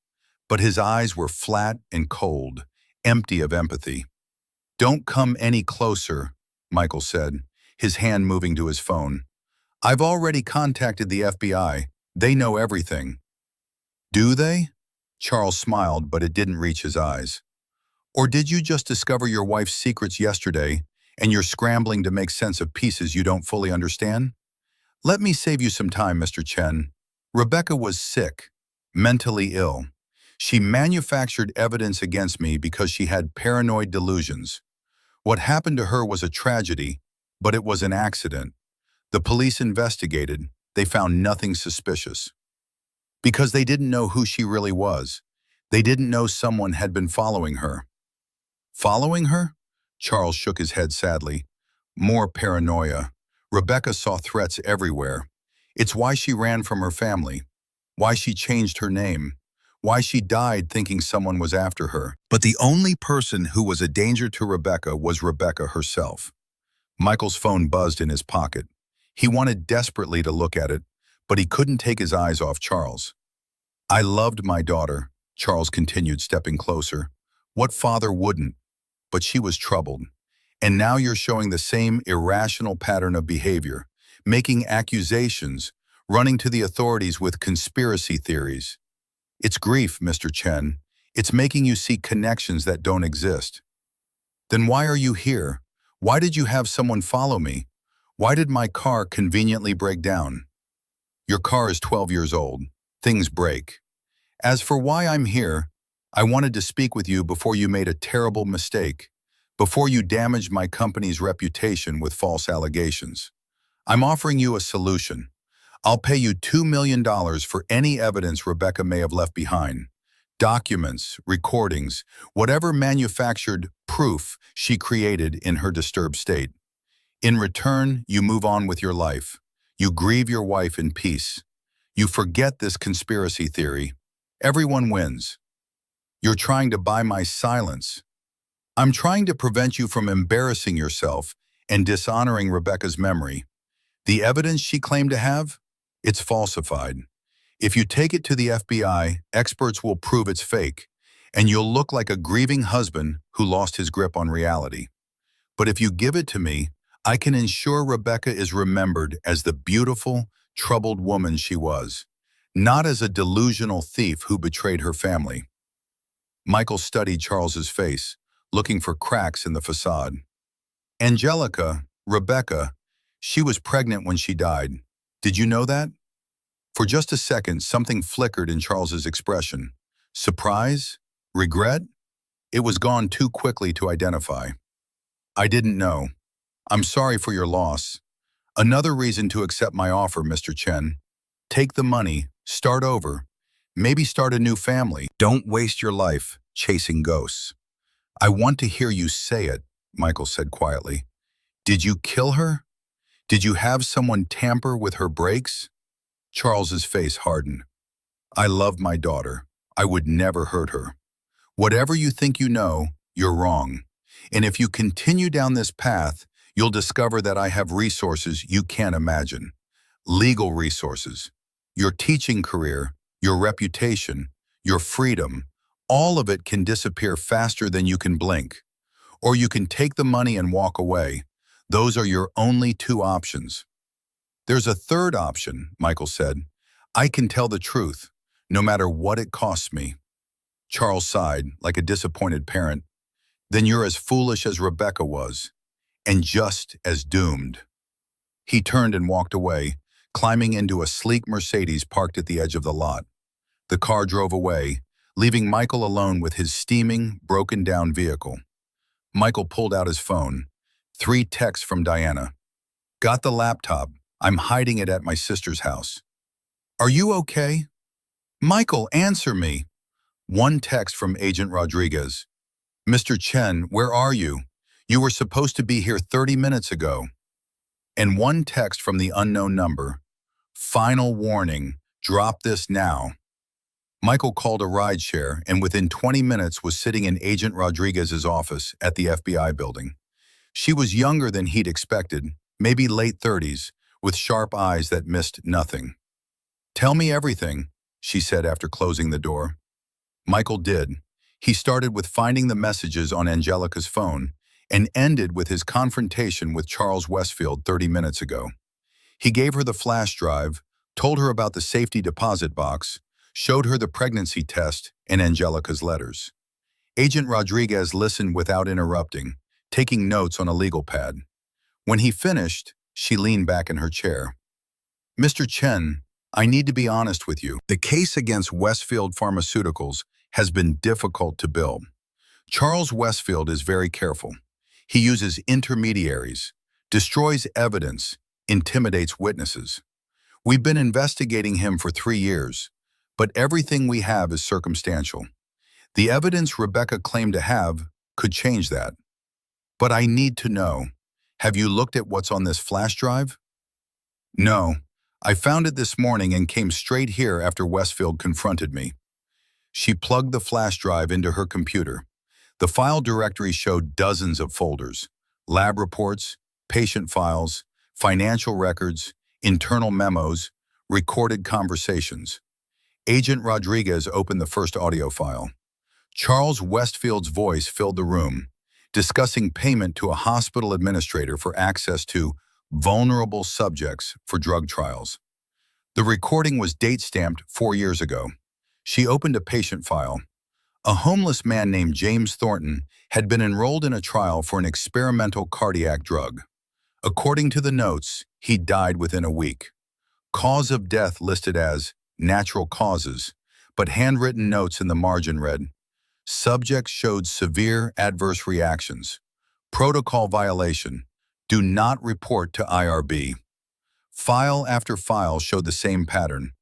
But his eyes were flat and cold, empty of empathy. Don't come any closer, Michael said, his hand moving to his phone. I've already contacted the FBI. They know everything. Do they? Charles smiled, but it didn't reach his eyes. Or did you just discover your wife's secrets yesterday and you're scrambling to make sense of pieces you don't fully understand? Let me save you some time, Mr. Chen. Rebecca was sick, mentally ill. She manufactured evidence against me because she had paranoid delusions. What happened to her was a tragedy, but it was an accident. The police investigated. They found nothing suspicious. Because they didn't know who she really was. They didn't know someone had been following her. Following her? Charles shook his head sadly. More paranoia. Rebecca saw threats everywhere. It's why she ran from her family, why she changed her name, why she died thinking someone was after her. But the only person who was a danger to Rebecca was Rebecca herself. Michael's phone buzzed in his pocket. He wanted desperately to look at it, but he couldn't take his eyes off Charles. "I loved my daughter," Charles continued, stepping closer. "What father wouldn't?" But she was troubled. "And now you're showing the same irrational pattern of behavior, making accusations, running to the authorities with conspiracy theories. It's grief, Mr. Chen. It's making you see connections that don't exist." "Then why are you here? Why did you have someone follow me? Why did my car conveniently break down?" "Your car is 12 years old. Things break. As for why I'm here, I wanted to speak with you before you made a terrible mistake, before you damaged my company's reputation with false allegations. I'm offering you a solution. I'll pay you $2 million for any evidence Rebecca may have left behind. Documents, recordings, whatever manufactured proof she created in her disturbed state. In return, you move on with your life. You grieve your wife in peace. You forget this conspiracy theory. Everyone wins. You're trying to buy my silence. I'm trying to prevent you from embarrassing yourself and dishonoring Rebecca's memory. The evidence she claimed to have? It's falsified. If you take it to the FBI, experts will prove it's fake, and you'll look like a grieving husband who lost his grip on reality. But if you give it to me, I can ensure Rebecca is remembered as the beautiful, troubled woman she was, not as a delusional thief who betrayed her family." Michael studied Charles's face, looking for cracks in the facade. "Angelica, Rebecca, she was pregnant when she died. Did you know that?" For just a second, something flickered in Charles's expression. Surprise? Regret? It was gone too quickly to identify. "I didn't know. I'm sorry for your loss. Another reason to accept my offer, Mr. Chen. Take the money, start over, maybe start a new family. Don't waste your life chasing ghosts." "I want to hear you say it," Michael said quietly. "Did you kill her? Did you have someone tamper with her brakes?" Charles's face hardened. "I love my daughter. I would never hurt her. Whatever you think you know, you're wrong. And if you continue down this path, you'll discover that I have resources you can't imagine. Legal resources. Your teaching career, your reputation, your freedom, all of it can disappear faster than you can blink. Or you can take the money and walk away. Those are your only two options." "There's a third option," Michael said. "I can tell the truth, no matter what it costs me." Charles sighed, like a disappointed parent. "Then you're as foolish as Rebecca was, and just as doomed." He turned and walked away, climbing into a sleek Mercedes parked at the edge of the lot. The car drove away, leaving Michael alone with his steaming, broken-down vehicle. Michael pulled out his phone. 3 texts from Diana. "Got the laptop. I'm hiding it at my sister's house." "Are you okay?" "Michael, answer me." 1 text from Agent Rodriguez. "Mr. Chen, where are you? You were supposed to be here 30 minutes ago." And 1 text from the unknown number. "Final warning, drop this now." Michael called a rideshare and within 20 minutes was sitting in Agent Rodriguez's office at the FBI building. She was younger than he'd expected, maybe late 30s, with sharp eyes that missed nothing. "Tell me everything," she said after closing the door. Michael did. He started with finding the messages on Angelica's phone and ended with his confrontation with Charles Westfield 30 minutes ago. He gave her the flash drive, told her about the safety deposit box, showed her the pregnancy test and Angelica's letters. Agent Rodriguez listened without interrupting, taking notes on a legal pad. When he finished, she leaned back in her chair. "Mr. Chen, I need to be honest with you. The case against Westfield Pharmaceuticals has been difficult to build. Charles Westfield is very careful. He uses intermediaries, destroys evidence, intimidates witnesses. We've been investigating him for 3 years, but everything we have is circumstantial. The evidence Rebecca claimed to have could change that. But I need to know, have you looked at what's on this flash drive?" "No, I found it this morning and came straight here after Westfield confronted me. She plugged the flash drive into her computer. The file directory showed dozens of folders, lab reports, patient files, financial records, internal memos, recorded conversations. Agent Rodriguez opened the first audio file. Charles Westfield's voice filled the room, discussing payment to a hospital administrator for access to vulnerable subjects for drug trials. The recording was date-stamped 4 years ago. She opened a patient file. A homeless man named James Thornton had been enrolled in a trial for an experimental cardiac drug. According to the notes, he died within a week. Cause of death listed as natural causes, but handwritten notes in the margin read, subject showed severe adverse reactions. Protocol violation. Do not report to IRB. File after file showed the same pattern.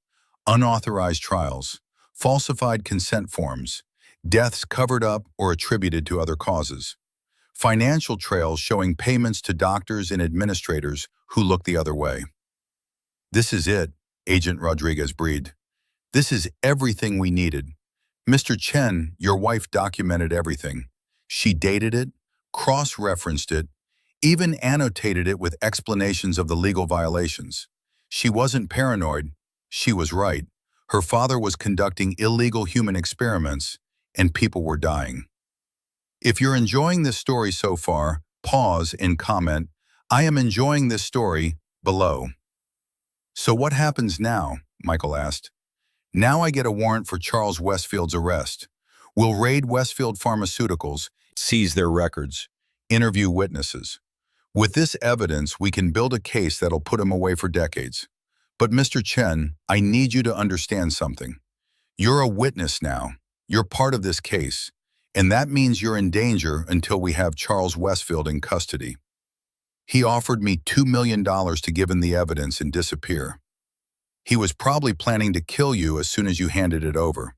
Unauthorized trials, falsified consent forms, deaths covered up or attributed to other causes. Financial trails showing payments to doctors and administrators who looked the other way. This is it, Agent Rodriguez breathed. This is everything we needed. Mr. Chen, your wife documented everything. She dated it, cross-referenced it, even annotated it with explanations of the legal violations. She wasn't paranoid. She was right. Her father was conducting illegal human experiments, and people were dying. If you're enjoying this story so far, pause and comment, I am enjoying this story, below. So what happens now? Michael asked. Now I get a warrant for Charles Westfield's arrest. We'll raid Westfield Pharmaceuticals, seize their records, interview witnesses. With this evidence, we can build a case that'll put him away for decades. But Mr. Chen, I need you to understand something. You're a witness now. You're part of this case. And that means you're in danger until we have Charles Westfield in custody. He offered me $2 million to give him the evidence and disappear. He was probably planning to kill you as soon as you handed it over.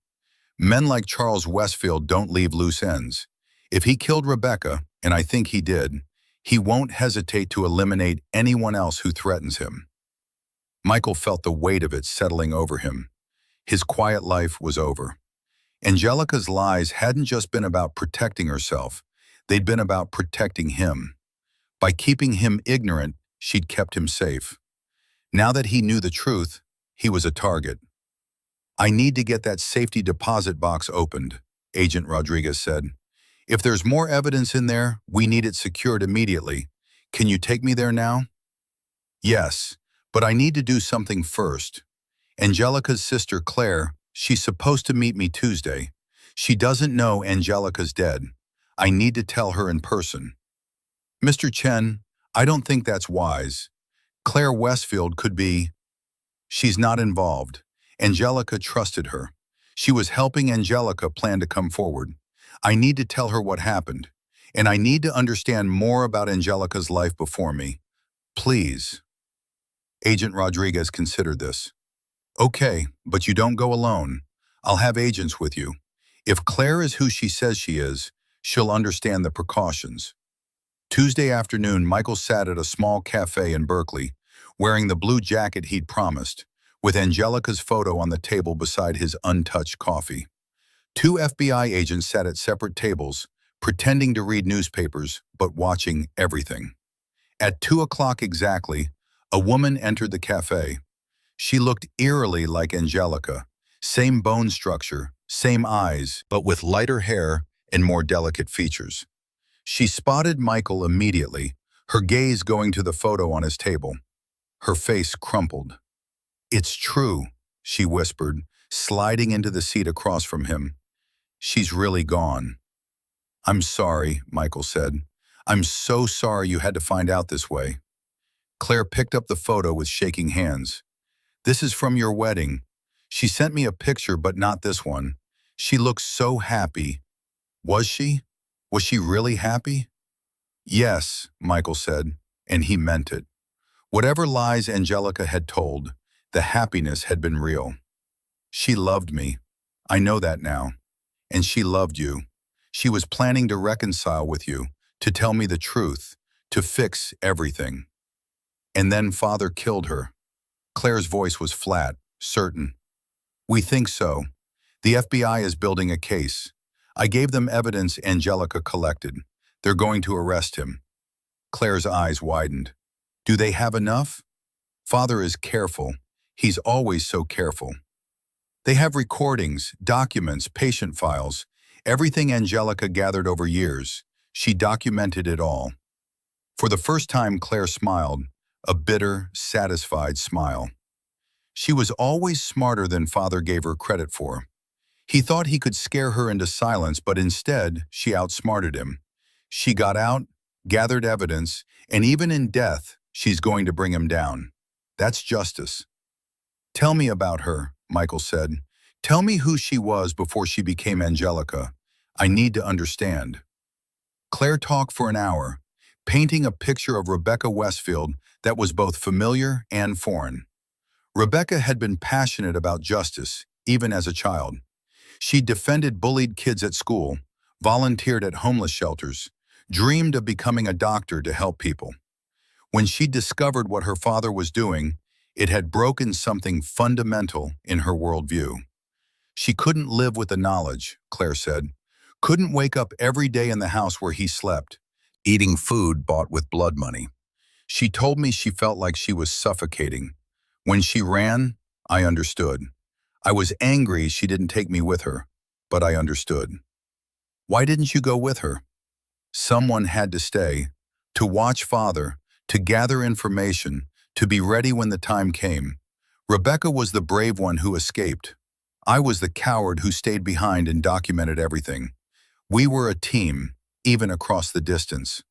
Men like Charles Westfield don't leave loose ends. If he killed Rebecca, and I think he did, he won't hesitate to eliminate anyone else who threatens him. Michael felt the weight of it settling over him. His quiet life was over. Angelica's lies hadn't just been about protecting herself, they'd been about protecting him. By keeping him ignorant, she'd kept him safe. Now that he knew the truth, he was a target. I need to get that safety deposit box opened, Agent Rodriguez said. If there's more evidence in there, we need it secured immediately. Can you take me there now? Yes, but I need to do something first. Angelica's sister Claire, she's supposed to meet me Tuesday. She doesn't know Angelica's dead. I need to tell her in person. Mr. Chen, I don't think that's wise. Claire Westfield could be... She's not involved. Angelica trusted her. She was helping Angelica plan to come forward. I need to tell her what happened, and I need to understand more about Angelica's life before me. Please. Agent Rodriguez considered this. Okay, but you don't go alone. I'll have agents with you. If Claire is who she says she is, she'll understand the precautions. Tuesday afternoon, Michael sat at a small cafe in Berkeley, wearing the blue jacket he'd promised, with Angelica's photo on the table beside his untouched coffee. 2 FBI agents sat at separate tables, pretending to read newspapers, but watching everything. At 2 o'clock exactly, a woman entered the cafe. She looked eerily like Angelica, same bone structure, same eyes, but with lighter hair and more delicate features. She spotted Michael immediately, her gaze going to the photo on his table. Her face crumpled. It's true, she whispered, sliding into the seat across from him. She's really gone. I'm sorry, Michael said. I'm so sorry you had to find out this way. Claire picked up the photo with shaking hands. This is from your wedding. She sent me a picture, but not this one. She looks so happy. Was she? Was she really happy? Yes, Michael said, and he meant it. Whatever lies Angelica had told, the happiness had been real. She loved me. I know that now. And she loved you. She was planning to reconcile with you, to tell me the truth, to fix everything. And then Father killed her. Claire's voice was flat, certain. We think so. The FBI is building a case. I gave them evidence Angelica collected. They're going to arrest him. Claire's eyes widened. Do they have enough? Father is careful. He's always so careful. They have recordings, documents, patient files, everything Angelica gathered over years. She documented it all. For the first time, Claire smiled, a bitter, satisfied smile. She was always smarter than Father gave her credit for. He thought he could scare her into silence, but instead, she outsmarted him. She got out, gathered evidence, and even in death, she's going to bring him down. That's justice. Tell me about her, Michael said. Tell me who she was before she became Angelica. I need to understand. Claire talked for an hour, painting a picture of Rebecca Westfield that was both familiar and foreign. Rebecca had been passionate about justice, even as a child. She defended bullied kids at school, volunteered at homeless shelters, dreamed of becoming a doctor to help people. When she discovered what her father was doing, it had broken something fundamental in her worldview. She couldn't live with the knowledge, Claire said, couldn't wake up every day in the house where he slept, eating food bought with blood money. She told me she felt like she was suffocating. When she ran, I understood. I was angry she didn't take me with her, but I understood. Why didn't you go with her? Someone had to stay, to watch Father, to gather information, to be ready when the time came. Rebecca was the brave one who escaped. I was the coward who stayed behind and documented everything. We were a team, even across the distance.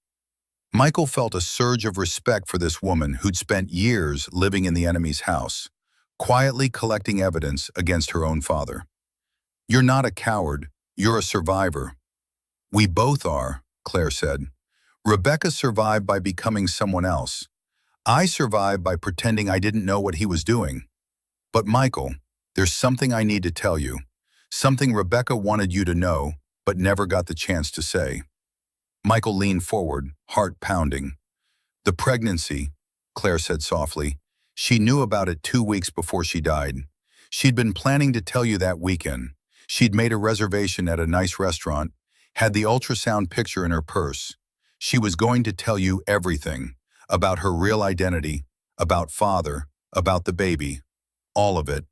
Michael felt a surge of respect for this woman who'd spent years living in the enemy's house, quietly collecting evidence against her own father. You're not a coward, you're a survivor. We both are, Claire said. Rebecca survived by becoming someone else. I survived by pretending I didn't know what he was doing. But Michael, there's something I need to tell you. Something Rebecca wanted you to know, but never got the chance to say. Michael leaned forward, heart pounding. The pregnancy, Claire said softly. She knew about it 2 weeks before she died. She'd been planning to tell you that weekend. She'd made a reservation at a nice restaurant, had the ultrasound picture in her purse. She was going to tell you everything, about her real identity, about Father, about the baby, all of it.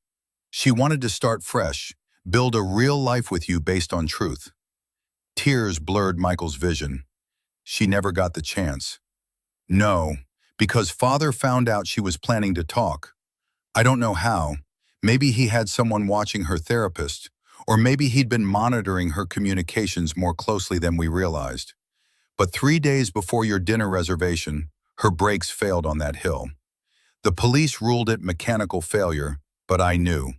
She wanted to start fresh, build a real life with you based on truth. Tears blurred Michael's vision. She never got the chance. No, because Father found out she was planning to talk. I don't know how. Maybe he had someone watching her therapist, or maybe he'd been monitoring her communications more closely than we realized. But 3 days before your dinner reservation, her brakes failed on that hill. The police ruled it mechanical failure, but I knew.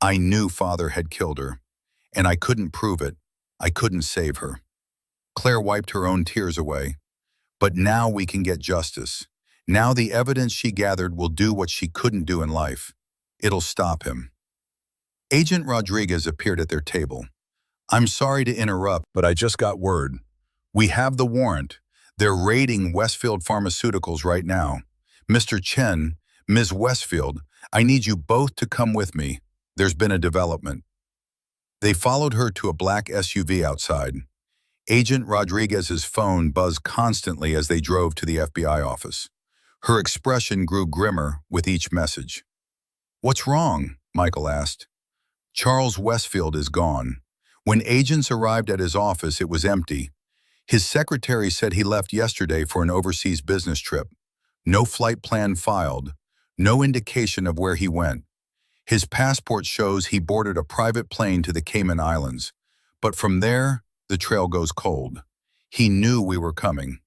I knew Father had killed her, and I couldn't prove it. I couldn't save her. Claire wiped her own tears away. But now we can get justice. Now the evidence she gathered will do what she couldn't do in life. It'll stop him. Agent Rodriguez appeared at their table. I'm sorry to interrupt, but I just got word. We have the warrant. They're raiding Westfield Pharmaceuticals right now. Mr. Chen, Ms. Westfield, I need you both to come with me. There's been a development. They followed her to a black SUV outside. Agent Rodriguez's phone buzzed constantly as they drove to the FBI office. Her expression grew grimmer with each message. What's wrong? Michael asked. Charles Westfield is gone. When agents arrived at his office, it was empty. His secretary said he left yesterday for an overseas business trip. No flight plan filed. No indication of where he went. His passport shows he boarded a private plane to the Cayman Islands. But from there, the trail goes cold. He knew we were coming.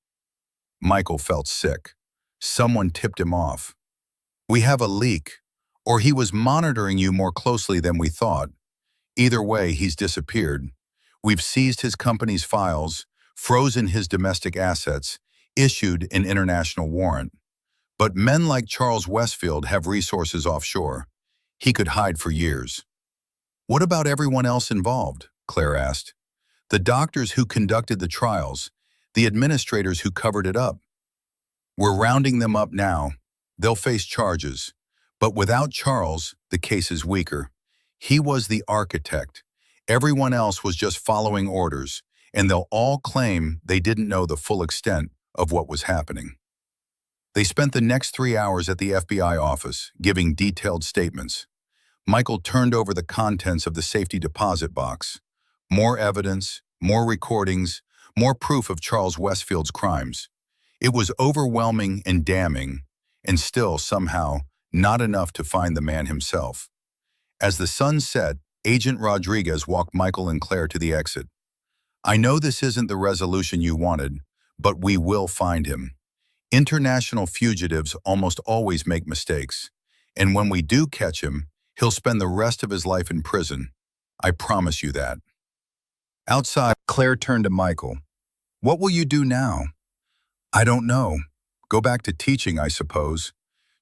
Michael felt sick. Someone tipped him off. We have a leak, or he was monitoring you more closely than we thought. Either way, he's disappeared. We've seized his company's files, frozen his domestic assets, issued an international warrant. But men like Charles Westfield have resources offshore. He could hide for years. What about everyone else involved? Claire asked. The doctors who conducted the trials, the administrators who covered it up. We're rounding them up now. They'll face charges. But without Charles, the case is weaker. He was the architect. Everyone else was just following orders, and they'll all claim they didn't know the full extent of what was happening. They spent the next 3 hours at the FBI office, giving detailed statements. Michael turned over the contents of the safety deposit box. More evidence, more recordings, more proof of Charles Westfield's crimes. It was overwhelming and damning, and still, somehow, not enough to find the man himself. As the sun set, Agent Rodriguez walked Michael and Claire to the exit. "I know this isn't the resolution you wanted, but we will find him. International fugitives almost always make mistakes, and when we do catch him, he'll spend the rest of his life in prison. I promise you that." Outside, Claire turned to Michael. "What will you do now?" "I don't know. Go back to teaching, I suppose.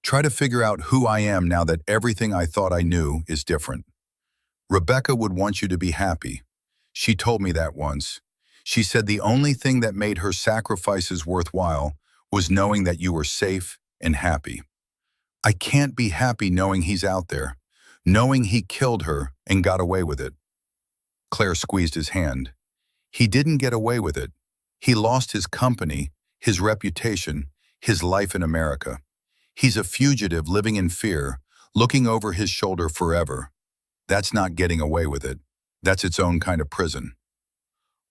Try to figure out who I am now that everything I thought I knew is different. Rebecca would want you to be happy. She told me that once. She said the only thing that made her sacrifices worthwhile was knowing that you were safe and happy. I can't be happy knowing he's out there, knowing he killed her and got away with it." Claire squeezed his hand. "He didn't get away with it. He lost his company, his reputation, his life in America. He's a fugitive living in fear, looking over his shoulder forever. That's not getting away with it. That's its own kind of prison."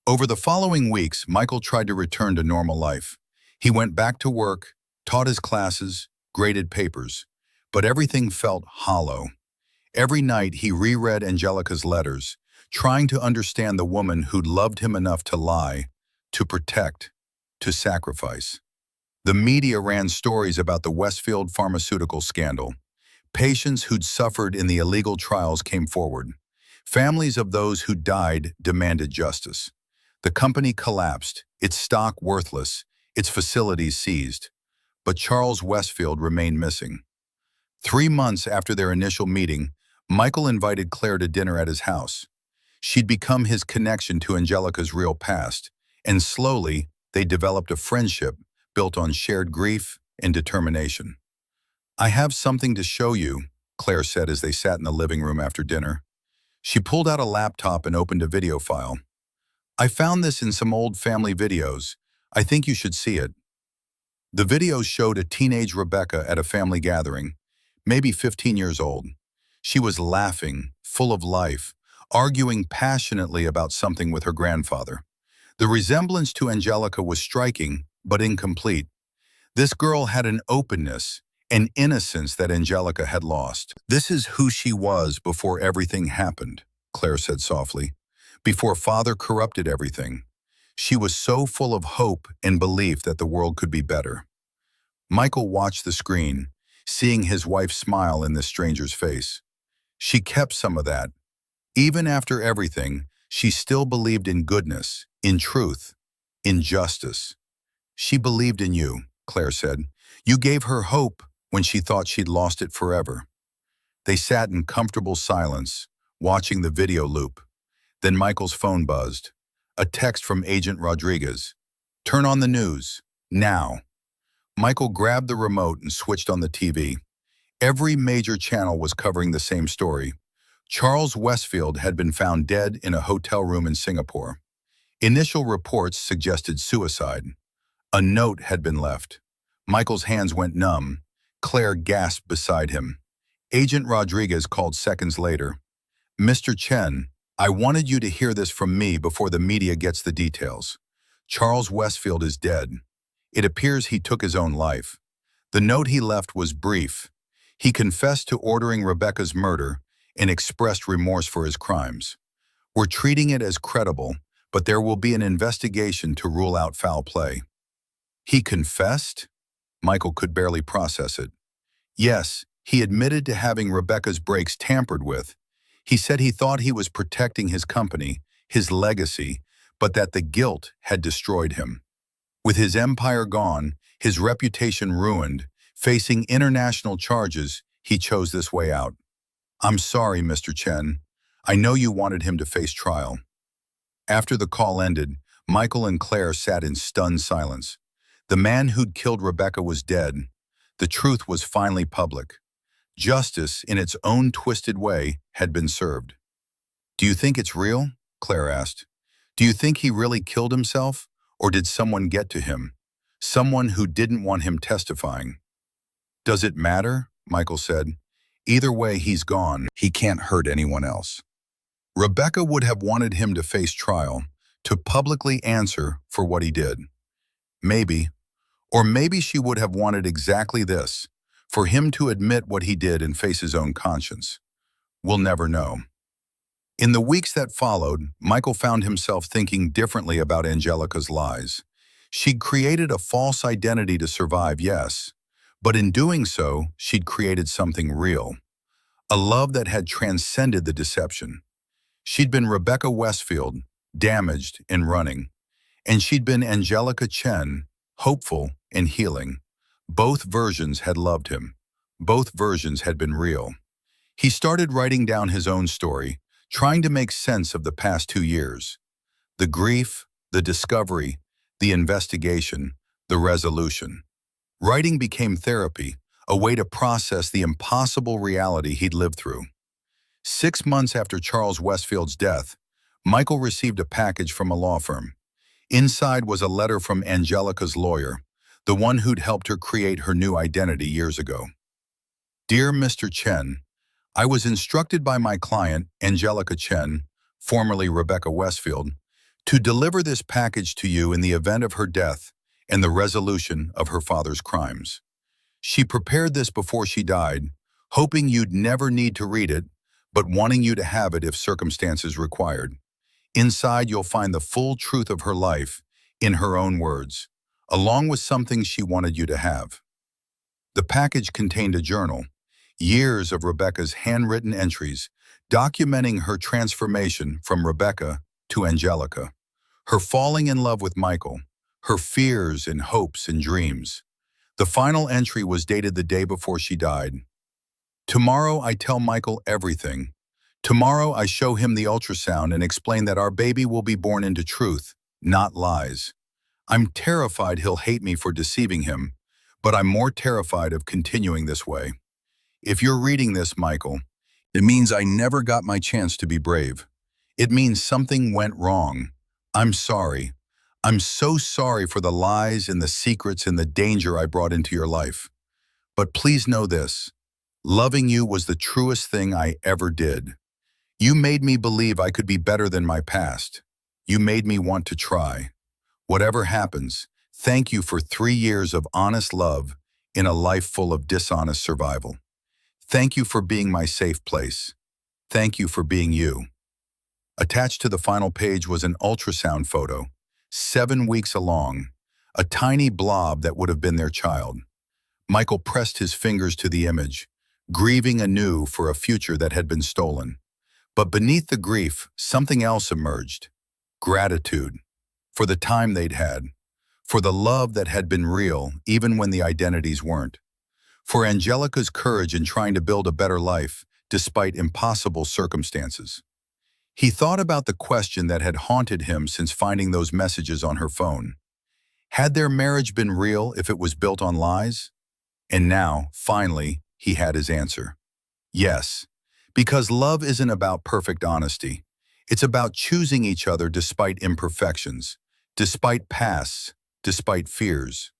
Over the following weeks, Michael tried to return to normal life. He went back to work, taught his classes, graded papers, but everything felt hollow. Every night he reread Angelica's letters, trying to understand the woman who'd loved him enough to lie, to protect, to sacrifice. The media ran stories about the Westfield pharmaceutical scandal. Patients who'd suffered in the illegal trials came forward. Families of those who died demanded justice. The company collapsed, its stock worthless, its facilities seized. But Charles Westfield remained missing. 3 months after their initial meeting, Michael invited Claire to dinner at his house. She'd become his connection to Angelica's real past, and slowly they developed a friendship built on shared grief and determination. "I have something to show you," Claire said as they sat in the living room after dinner. She pulled out a laptop and opened a video file. "I found this in some old family videos. I think you should see it." The videos showed a teenage Rebecca at a family gathering, maybe 15 years old. She was laughing, full of life, arguing passionately about something with her grandfather. The resemblance to Angelica was striking, but incomplete. This girl had an openness, an innocence that Angelica had lost. "This is who she was before everything happened," Claire said softly. "Before father corrupted everything. She was so full of hope and belief that the world could be better." Michael watched the screen, seeing his wife smile in this stranger's face. She kept some of that. Even after everything, she still believed in goodness, in truth, in justice. "She believed in you," Claire said. "You gave her hope when she thought she'd lost it forever." They sat in comfortable silence, watching the video loop. Then Michael's phone buzzed. A text from Agent Rodriguez. "Turn on the news. Now." Michael grabbed the remote and switched on the TV. Every major channel was covering the same story. Charles Westfield had been found dead in a hotel room in Singapore. Initial reports suggested suicide. A note had been left. Michael's hands went numb. Claire gasped beside him. Agent Rodriguez called seconds later. "Mr. Chen, I wanted you to hear this from me before the media gets the details. Charles Westfield is dead. It appears he took his own life. The note he left was brief. He confessed to ordering Rebecca's murder and expressed remorse for his crimes. We're treating it as credible, but there will be an investigation to rule out foul play." "He confessed?" Michael could barely process it. "Yes, he admitted to having Rebecca's brakes tampered with. He said he thought he was protecting his company, his legacy, but that the guilt had destroyed him. With his empire gone, his reputation ruined, facing international charges, he chose this way out. I'm sorry, Mr. Chen. I know you wanted him to face trial." After the call ended, Michael and Claire sat in stunned silence. The man who'd killed Rebecca was dead. The truth was finally public. Justice, in its own twisted way, had been served. "Do you think it's real?" Claire asked. "Do you think he really killed himself? Or did someone get to him? Someone who didn't want him testifying?" "Does it matter?" Michael said. "Either way, he's gone. He can't hurt anyone else." Rebecca would have wanted him to face trial, to publicly answer for what he did. Maybe, or maybe she would have wanted exactly this, for him to admit what he did and face his own conscience. We'll never know. In the weeks that followed, Michael found himself thinking differently about Angelica's lies. She'd created a false identity to survive, yes, but in doing so, she'd created something real. A love that had transcended the deception. She'd been Rebecca Westfield, damaged and running, and she'd been Angelica Chen, hopeful and healing. Both versions had loved him. Both versions had been real. He started writing down his own story, trying to make sense of the past 2 years. The grief, the discovery, the investigation, the resolution. Writing became therapy, a way to process the impossible reality he'd lived through. 6 months after Charles Westfield's death, Michael received a package from a law firm. Inside was a letter from Angelica's lawyer, the one who'd helped her create her new identity years ago. "Dear Mr. Chen, I was instructed by my client, Angelica Chen, formerly Rebecca Westfield, to deliver this package to you in the event of her death and the resolution of her father's crimes. She prepared this before she died, hoping you'd never need to read it, but wanting you to have it if circumstances required. Inside, you'll find the full truth of her life, in her own words, along with something she wanted you to have." The package contained a journal, years of Rebecca's handwritten entries, documenting her transformation from Rebecca to Angelica, her falling in love with Michael, her fears and hopes and dreams. The final entry was dated the day before she died. "Tomorrow I tell Michael everything. Tomorrow I show him the ultrasound and explain that our baby will be born into truth, not lies. I'm terrified he'll hate me for deceiving him, but I'm more terrified of continuing this way. If you're reading this, Michael, it means I never got my chance to be brave. It means something went wrong. I'm sorry. I'm so sorry for the lies and the secrets and the danger I brought into your life. But please know this. Loving you was the truest thing I ever did. You made me believe I could be better than my past. You made me want to try. Whatever happens, thank you for 3 years of honest love in a life full of dishonest survival. Thank you for being my safe place. Thank you for being you." Attached to the final page was an ultrasound photo, 7 weeks along, a tiny blob that would have been their child. Michael pressed his fingers to the image, grieving anew for a future that had been stolen. But beneath the grief, something else emerged. Gratitude. For the time they'd had. For the love that had been real, even when the identities weren't. For Angelica's courage in trying to build a better life, despite impossible circumstances. He thought about the question that had haunted him since finding those messages on her phone. Had their marriage been real if it was built on lies? And now, finally, he had his answer. Yes. Because love isn't about perfect honesty. It's about choosing each other despite imperfections, despite pasts, despite fears.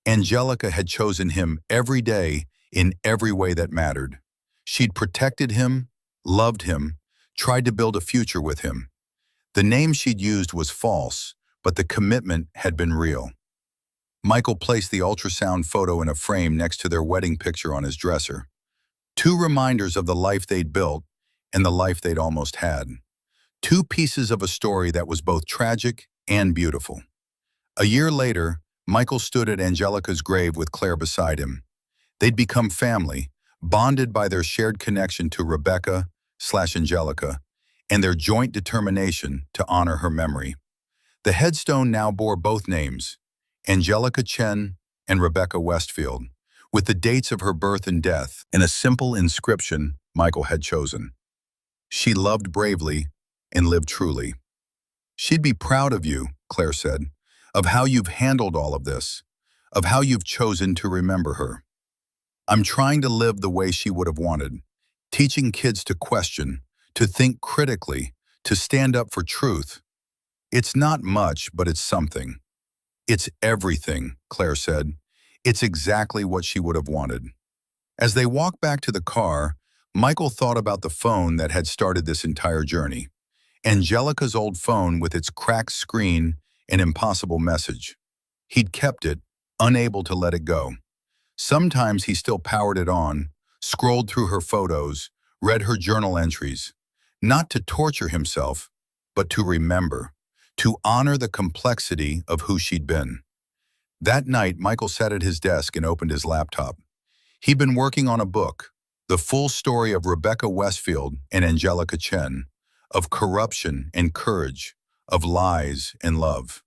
Angelica had chosen him every day in every way that mattered. She'd protected him, loved him, tried to build a future with him. The name she'd used was false, but the commitment had been real. Michael placed the ultrasound photo in a frame next to their wedding picture on his dresser. 2 reminders of the life they'd built and the life they'd almost had. 2 pieces of a story that was both tragic and beautiful. A year later, Michael stood at Angelica's grave with Claire beside him. They'd become family, bonded by their shared connection to Rebecca/Angelica and their joint determination to honor her memory. The headstone now bore both names, Angelica Chen and Rebecca Westfield, with the dates of her birth and death and a simple inscription Michael had chosen. She loved bravely and lived truly. "She'd be proud of you," Claire said, "of how you've handled all of this, of how you've chosen to remember her." I'm trying to live the way she would have wanted, teaching kids to question, to think critically, to stand up for truth. It's not much, but it's something. It's everything, Claire said. It's exactly what she would have wanted. As they walked back to the car, Michael thought about the phone that had started this entire journey. Angelica's old phone with its cracked screen and impossible message. He'd kept it, unable to let it go. Sometimes he still powered it on, scrolled through her photos, read her journal entries, not to torture himself, but to remember, to honor the complexity of who she'd been. That night, Michael sat at his desk and opened his laptop. He'd been working on a book, the full story of Rebecca Westfield and Angelica Chen, of corruption and courage, of lies and love.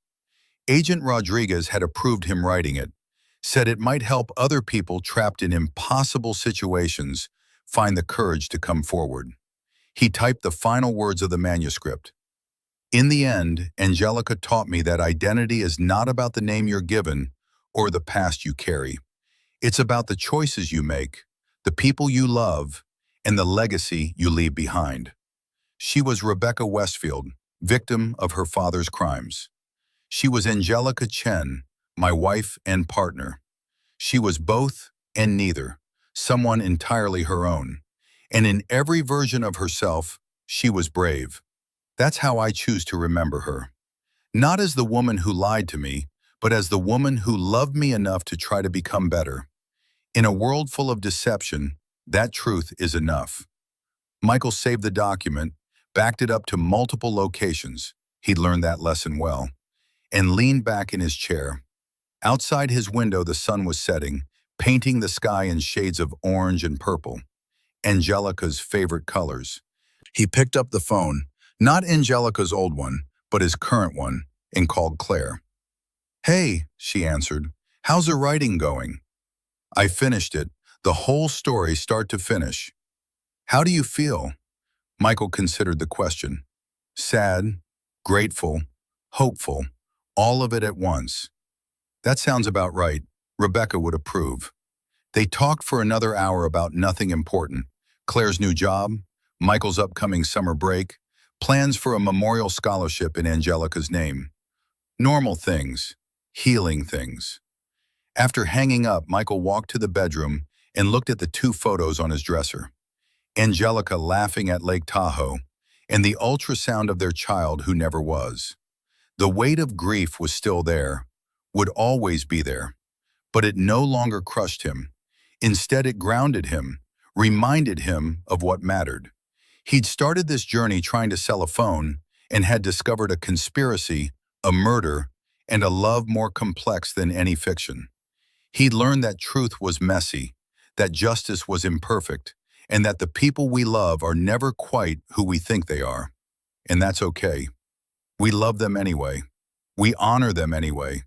Agent Rodriguez had approved him writing it, said it might help other people trapped in impossible situations find the courage to come forward. He typed the final words of the manuscript. In the end, Angelica taught me that identity is not about the name you're given or the past you carry. It's about the choices you make, the people you love, and the legacy you leave behind. She was Rebecca Westfield, victim of her father's crimes. She was Angelica Chen, my wife and partner. She was both and neither, someone entirely her own. And in every version of herself, she was brave. That's how I choose to remember her. Not as the woman who lied to me, but as the woman who loved me enough to try to become better. In a world full of deception, that truth is enough. Michael saved the document, backed it up to multiple locations, he'd learned that lesson well, and leaned back in his chair. Outside his window, the sun was setting, painting the sky in shades of orange and purple, Angelica's favorite colors. He picked up the phone, not Angelica's old one, but his current one, and called Claire. "Hey," she answered, "how's the writing going?" "I finished it, the whole story start to finish." "How do you feel?" Michael considered the question. "Sad, grateful, hopeful, all of it at once." "That sounds about right," Rebecca would approve. They talked for another hour about nothing important. Claire's new job, Michael's upcoming summer break, plans for a memorial scholarship in Angelica's name. Normal things, healing things. After hanging up, Michael walked to the bedroom and looked at the two photos on his dresser. Angelica laughing at Lake Tahoe, and the ultrasound of their child who never was. The weight of grief was still there, would always be there, but it no longer crushed him. Instead, it grounded him, reminded him of what mattered. He'd started this journey trying to sell a phone and had discovered a conspiracy, a murder, and a love more complex than any fiction. He'd learned that truth was messy, that justice was imperfect, and that the people we love are never quite who we think they are. And that's okay. We love them anyway. We honor them anyway.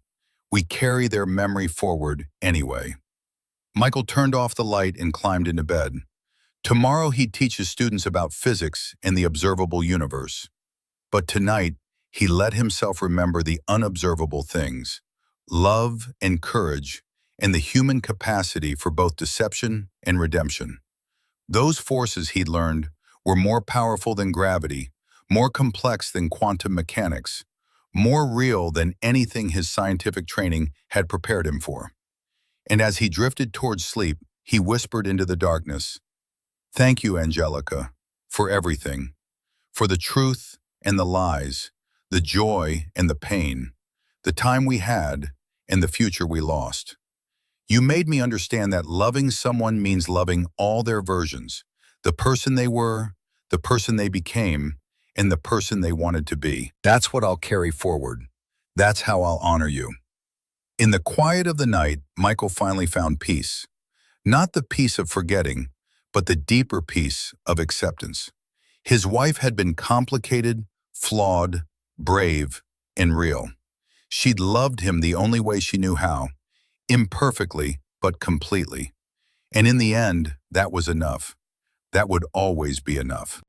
We carry their memory forward anyway. Michael turned off the light and climbed into bed. Tomorrow he'd teach his students about physics and the observable universe. But tonight, he let himself remember the unobservable things, love and courage, and the human capacity for both deception and redemption. Those forces, he'd learned, were more powerful than gravity, more complex than quantum mechanics, more real than anything his scientific training had prepared him for. And as he drifted towards sleep, he whispered into the darkness, "Thank you, Angelica, for everything, for the truth and the lies, the joy and the pain, the time we had and the future we lost. You made me understand that loving someone means loving all their versions, the person they were, the person they became, and the person they wanted to be. That's what I'll carry forward. That's how I'll honor you." In the quiet of the night, Michael finally found peace. Not the peace of forgetting, but the deeper peace of acceptance. His wife had been complicated, flawed, brave, and real. She'd loved him the only way she knew how, imperfectly but completely. And in the end, that was enough. That would always be enough.